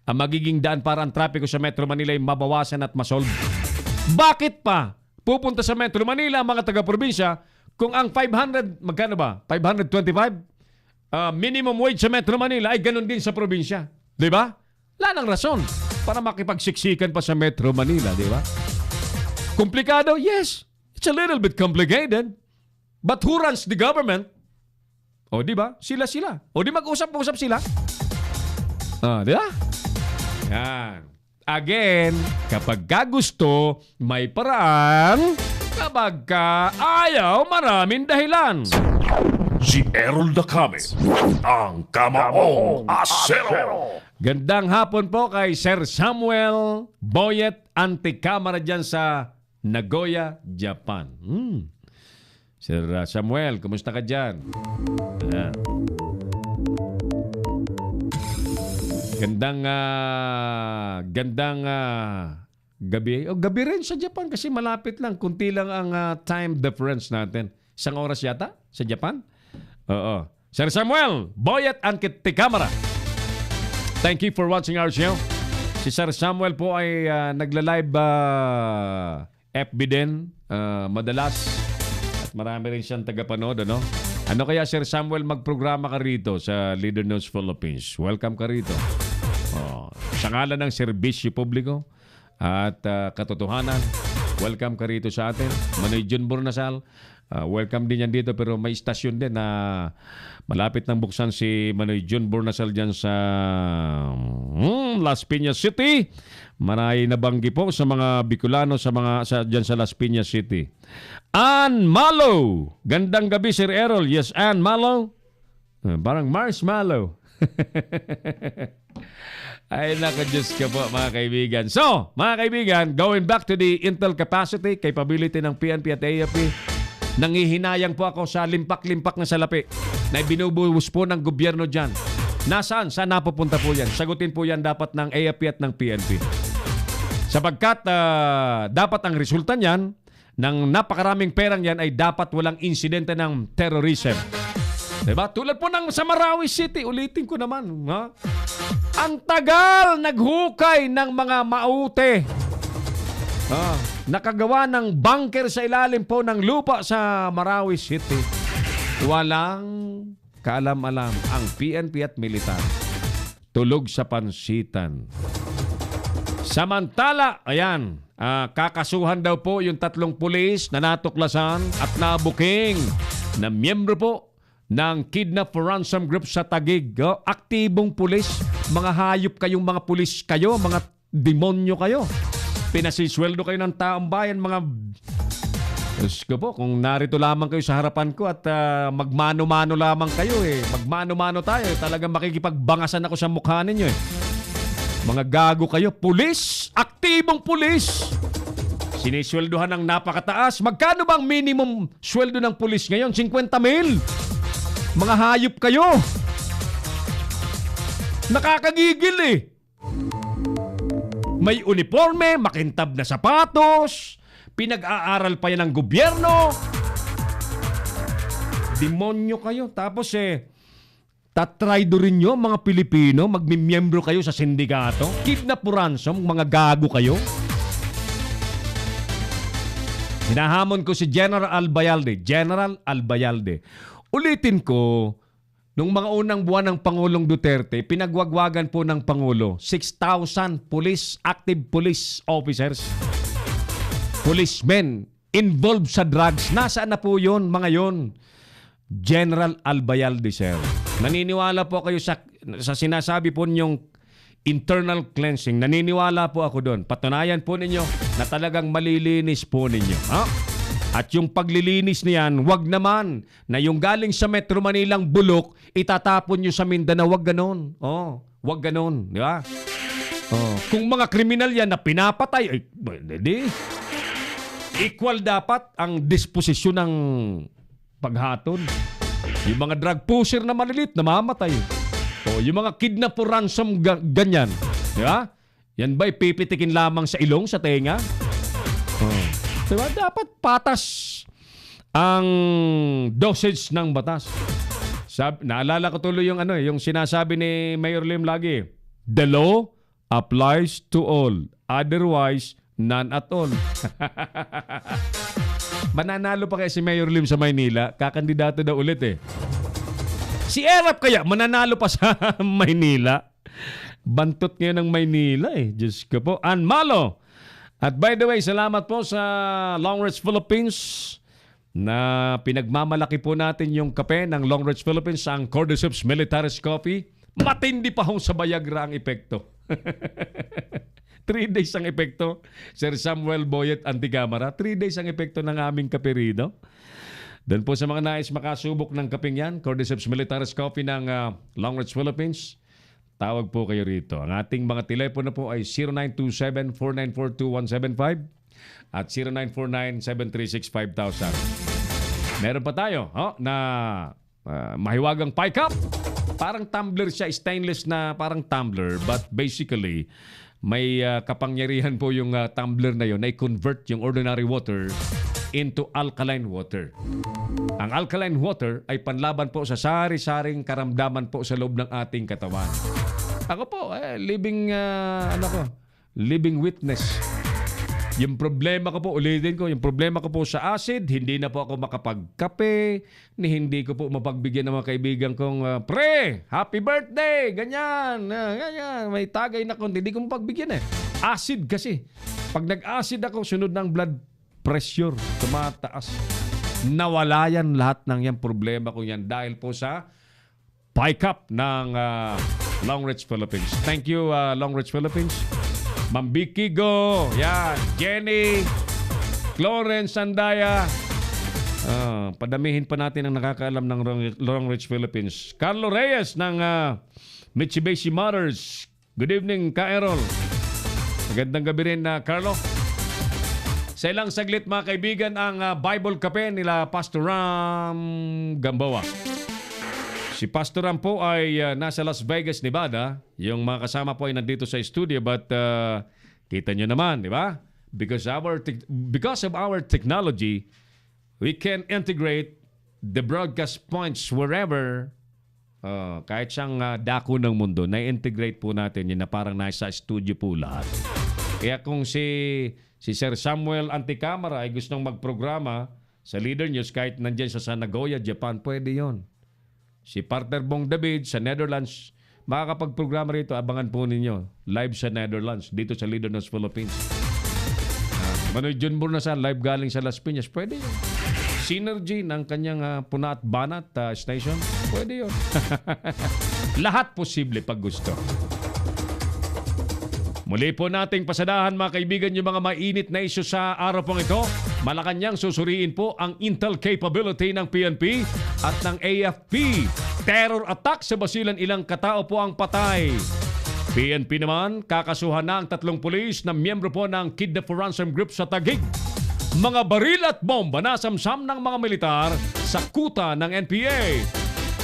magiging daan para ang trapiko sa Metro Manila ay mabawasan at masolve. Bakit pa pupunta sa Metro Manila ang mga taga-probinsya kung ang 500, magkano ba? 525 minimum wage sa Metro Manila ay ganun din sa probinsya. Di ba? Wala nang rason para makipagsiksikan pa sa Metro Manila, di ba? Komplikado? Yes. It's a little bit complicated. But who runs the government? O, di ba? Sila. O, di mag-usap-usap sila. Di ba? Yan. Again, kapag ka gusto, may paraan. Kapag ka ayaw, maraming dahilan. Si Errol Dacame, ang Kamaong Asero. Gandang hapon po kay Sir Samuel Boyet Anticamara dyan sa Nagoya, Japan. Sir Samuel, kumusta ka dyan? Gandang gabi. Gabi rin sa Japan kasi malapit lang. Kunti lang ang time difference natin. 1 oras yata sa Japan? Oo. Sir Samuel Boyet Anticamara, thank you for watching our show. Si Sir Samuel po ay nagla-live FB din madalas at marami rin siyang tagapanood. Ano kaya, Sir Samuel, magprograma ka rito sa Leader News Philippines? Welcome ka rito. Sa ngalan ng serbisyo publiko at katotohanan, welcome ka rito sa atin. Manoy Jun Bornasal, welcome din yan dito, pero may istasyon din na malapit nang buksan si Manoy Jun Bornasal dyan sa Las Piñas City. Maray na banggi po sa mga Bicolano dyan sa Las Piñas City. Ann Malo, gandang gabi, Sir Errol. Yes, Ann Malo. Parang marshmallow. Ay, naka-Diyos ka po, mga kaibigan. So, mga kaibigan, going back to the intel capacity, capability ng PNP at AFP, nangihinayang po ako sa limpak-limpak na salapi na binubuhos po ng gobyerno dyan. Nasaan? Saan napupunta po yan? Sagutin po yan dapat ng AFP at ng PNP. Sapagkat dapat ang resulta niyan, ng napakaraming perang yan ay dapat walang insidente ng terrorism. Diba? Tulad po ng sa Marawi City, ulitin ko naman. Ha? Ang tagal naghukay ng mga maute. Nakagawa ng bunker sa ilalim po ng lupa sa Marawi City. Walang kaalam-alam ang PNP at militar. Tulog sa pansitan. Samantala, ayan, kakasuhan daw po yung 3 pulis na natuklasan at nabuking na miyembro po ng Kidnap for Ransom Group sa Taguig. Aktibong pulis, mga hayop kayong mga pulis kayo, mga demonyo kayo. Pinasisweldo kayo ng taong bayan, mga Diyos ko po, kung narito lamang kayo sa harapan ko at magmano-mano lamang kayo magmano-mano tayo, talagang makikipagbangasan ako sa mukha ninyo Mga gago kayo, pulis, aktibong pulis. Sinisweldohan ng napakataas. Magkano bang minimum sweldo ng pulis ngayon? 50,000. Mga hayop kayo. Nakakagigil May uniforme, makintab na sapatos, pinag-aaral pa yan ng gobyerno. Demonyo kayo. Tapos tatraido rin nyo mga Pilipino, magmimiyembro kayo sa sindikato. Kidnap o ransom, mga gago kayo. Hinahamon ko si General Albayalde. General Albayalde. Ulitin ko, nung mga unang buwan ng Pangulong Duterte, pinagwagwagan po ng Pangulo 6,000 police, active police officers, policemen involved sa drugs. Nasaan na po yun, mga yon? General Albayalde, sir. Naniniwala po kayo sa sinasabi po ninyong internal cleansing. Naniniwala po ako doon. Patunayan po ninyo na talagang malilinis po ninyo. At yung paglilinis niyan, wag naman na yung galing sa Metro Manilang bulok, itatapon nyo sa Mindanao. Wag ganon. Wag ganon. Di ba? Kung mga kriminal yan na pinapatay, hindi. Equal dapat ang disposisyon ng paghatol. Yung mga drug pusher na malilit, namamatay. Yung mga kidnap o ransom, ganyan. Di ba? Yan ba ipipitikin lamang sa ilong, sa tenga? Diba? Dapat patas ang dosage ng batas. Naalala ko tuloy yung yung sinasabi ni Mayor Lim lagi. The law applies to all. Otherwise, none at all. Mananalo pa kaya si Mayor Lim sa Maynila? Kakandidato daw ulit Si Erap kaya mananalo pa sa Maynila? Bantot ngayon ng Maynila Diyos ko po. Anmalo! At by the way, salamat po sa Long Ridge Philippines na pinagmamalaki po natin yung kape ng Long Ridge Philippines, ang Cordyceps Militaris Coffee. Matindi pa sa Viagra ang epekto. 3 days ang epekto. Sir Samuel Boyet Anticamara, 3 days ang epekto ng aming kape rito. Doon po sa mga nais makasubok ng kapeng yan, Cordyceps Militaris Coffee ng Long Ridge Philippines, tawag po kayo rito. Ang ating mga telepono po ay 0927-494-2175 at 0949-736-5000. Meron pa tayo na mahiwagang pie cup. Parang tumbler siya, stainless na parang tumbler, but basically may kapangyarihan po yung tumbler na yun na i-convert yung ordinary water into alkaline water. Ang alkaline water ay panlaban po sa sari-saring karamdaman po sa loob ng ating katawan. Ako po, living witness. Yung problema ko po, ulitin ko, yung problema ko po sa acid, hindi na po ako makapagkape, hindi ko po mapagbigyan ng mga kaibigan kong, pre, happy birthday, ganyan, may tagay na konti, hindi ko mapagbigyan Acid kasi. Pag nag-acid ako, sunod ng blood pressure, tumataas. Nawala yan lahat ng yan problema ko yan dahil po sa pie cup ng Long Ridge Philippines. Thank you, Long Ridge Philippines. Ma'am Vicky Go, yan, Jenny, Florence Sandaya. Padamihin pa natin ang nakakaalam ng Long Ridge Philippines. Carlo Reyes ng Mitsubishi Motors. Good evening, Ka Errol. Magandang gabi rin, Carlo. Sa ilang saglit mga kaibigan, ang Bible Cafe nila Pastor Ram Gamboa. Si Pastor Ram po ay nasa Las Vegas, Nevada. Yung mga kasama po ay nandito sa studio, but kita nyo naman, di ba? Because of our technology, we can integrate the broadcast points wherever, kahit siyang dako ng mundo, na-integrate po natin yun na parang nasa studio po lahat. Kaya kung si Sir Samuel Anticamara ay gustong magprograma sa Leader News kahit nandyan sa Nagoya, Japan, pwede yon. Si Partner Bong David sa Netherlands, makakapagprograma rito, abangan po ninyo. Live sa Netherlands, dito sa Leader News Philippines. Manoy John Burnasan, live galing sa Las Piñas, pwede yun. Synergy ng kanyang Puna at Banat station, pwede yun. Lahat posible pag gusto. Muli po nating pasadahan mga kaibigan yung mga mainit na isyu sa araw pong ito. Malacanang susuriin po ang intel capability ng PNP at ng AFP. Terror attack sa Basilan, ilang katao po ang patay. PNP naman, kakasuhan na ang 3 pulis na miyembro po ng Kidnap for Ransom Group sa Taguig. Mga baril at bomba na samsam ng mga militar sa kuta ng NPA.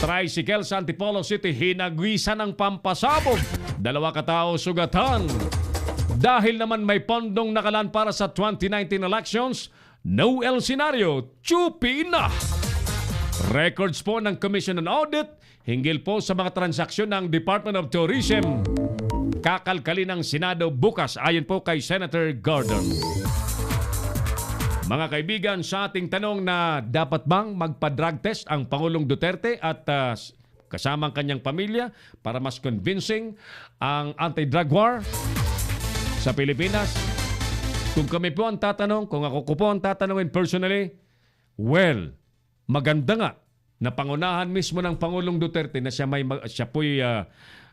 Tricycle sa Antipolo City, hinagwisan ng pampasabog. 2 katao sugatan. Dahil naman may pondong nakalaan para sa 2019 elections, no el scenario, chupi na. Records po ng Commission on Audit, hinggil po sa mga transaksyon ng Department of Tourism. Kakalkali ng Senado bukas, ayon po kay Senator Gordon. Mga kaibigan, sa ating tanong na dapat bang magpa-drug test ang Pangulong Duterte at kasamang kanyang pamilya para mas convincing ang anti-drug war sa Pilipinas? Kung kami po ang tatanong, kung ako po ang tatanungin personally, well, maganda nga na pangunahan mismo ng Pangulong Duterte na siya po'y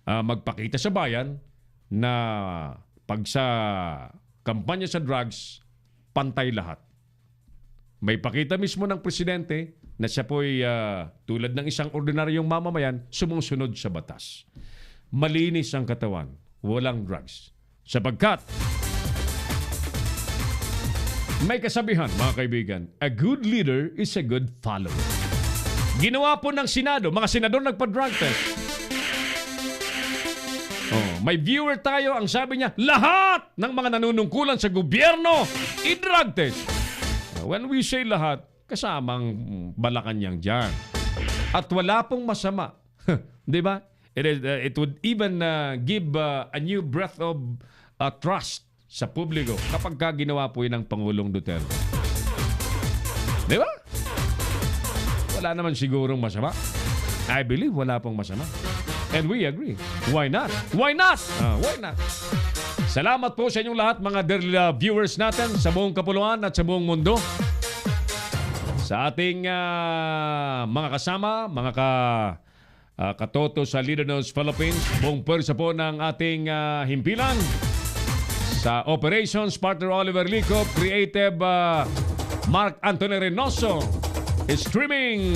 magpakita sa bayan na pag sa kampanya sa drugs, pantay lahat. May pakita mismo ng presidente na siya po'y tulad ng isang ordinaryong mamamayan, sumusunod sa batas. Malinis ang katawan, walang drugs. Sapagkat may kasabihan, mga kaibigan, a good leader is a good follower. Ginawa po ng Senado, mga senador nagpa-drug test. May viewer tayo, ang sabi niya, lahat ng mga nanunungkulan sa gobyerno, i-drug test. When we say lahat, kasamang Malacanang dyan. At wala pong masama. Di ba? It would even give a new breath of trust sa publiko kapag ginawa po yun ng Pangulong Duterte. Di ba? Wala naman sigurong masama. I believe wala pong masama. And we agree. Why not? Why not? Why not? Salamat po sa inyong lahat, mga dear viewers natin sa buong kapuluan at sa buong mundo. Sa ating mga kasama, mga katoto sa Leader News Philippines, buong pwersa po ng ating himpilan. Sa Operations, Partner Oliver Licop, Creative Mark Anthony Reynoso, Streaming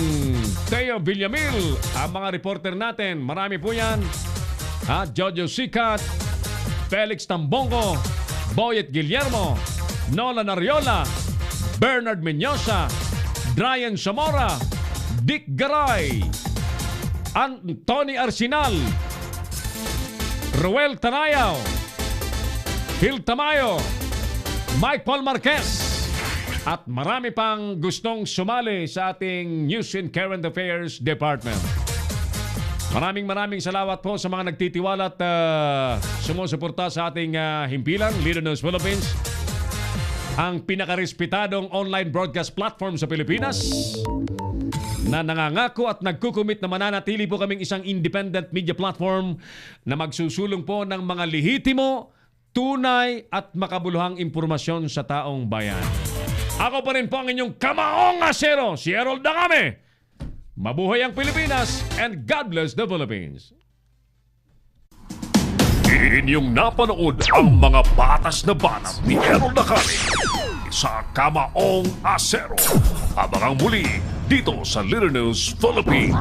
Teo Villamil, ang mga reporter natin, marami po yan. Jojo Sikat, Felix Tambongo, Boyet Guillermo, Nolan Ariola, Bernard Menyosa, Brian Zamora, Dick Garay, Anthony Arsenal, Ruel Tanayaw, Phil Tamayo, Mike Paul Marquez, at marami pang gustong sumali sa ating News and Current Affairs Department. Maraming salamat po sa mga nagtitiwala at sumusuporta sa ating himpilan, Leader News Philippines, ang pinakarespetadong online broadcast platform sa Pilipinas, na nangangako at nagkukumit na mananatili po kaming isang independent media platform na magsusulong po ng mga lehitimo, tunay at makabuluhang impormasyon sa taong bayan. Ako pa rin po ang inyong kamaong asero, si Errol Dacame. Mabuhay ang Pilipinas and God bless the Philippines. Inyong napanood ang mga batas na banat ni Errol Dacame sa Kamaong Asero. Abangang muli dito sa Leader News Philippines.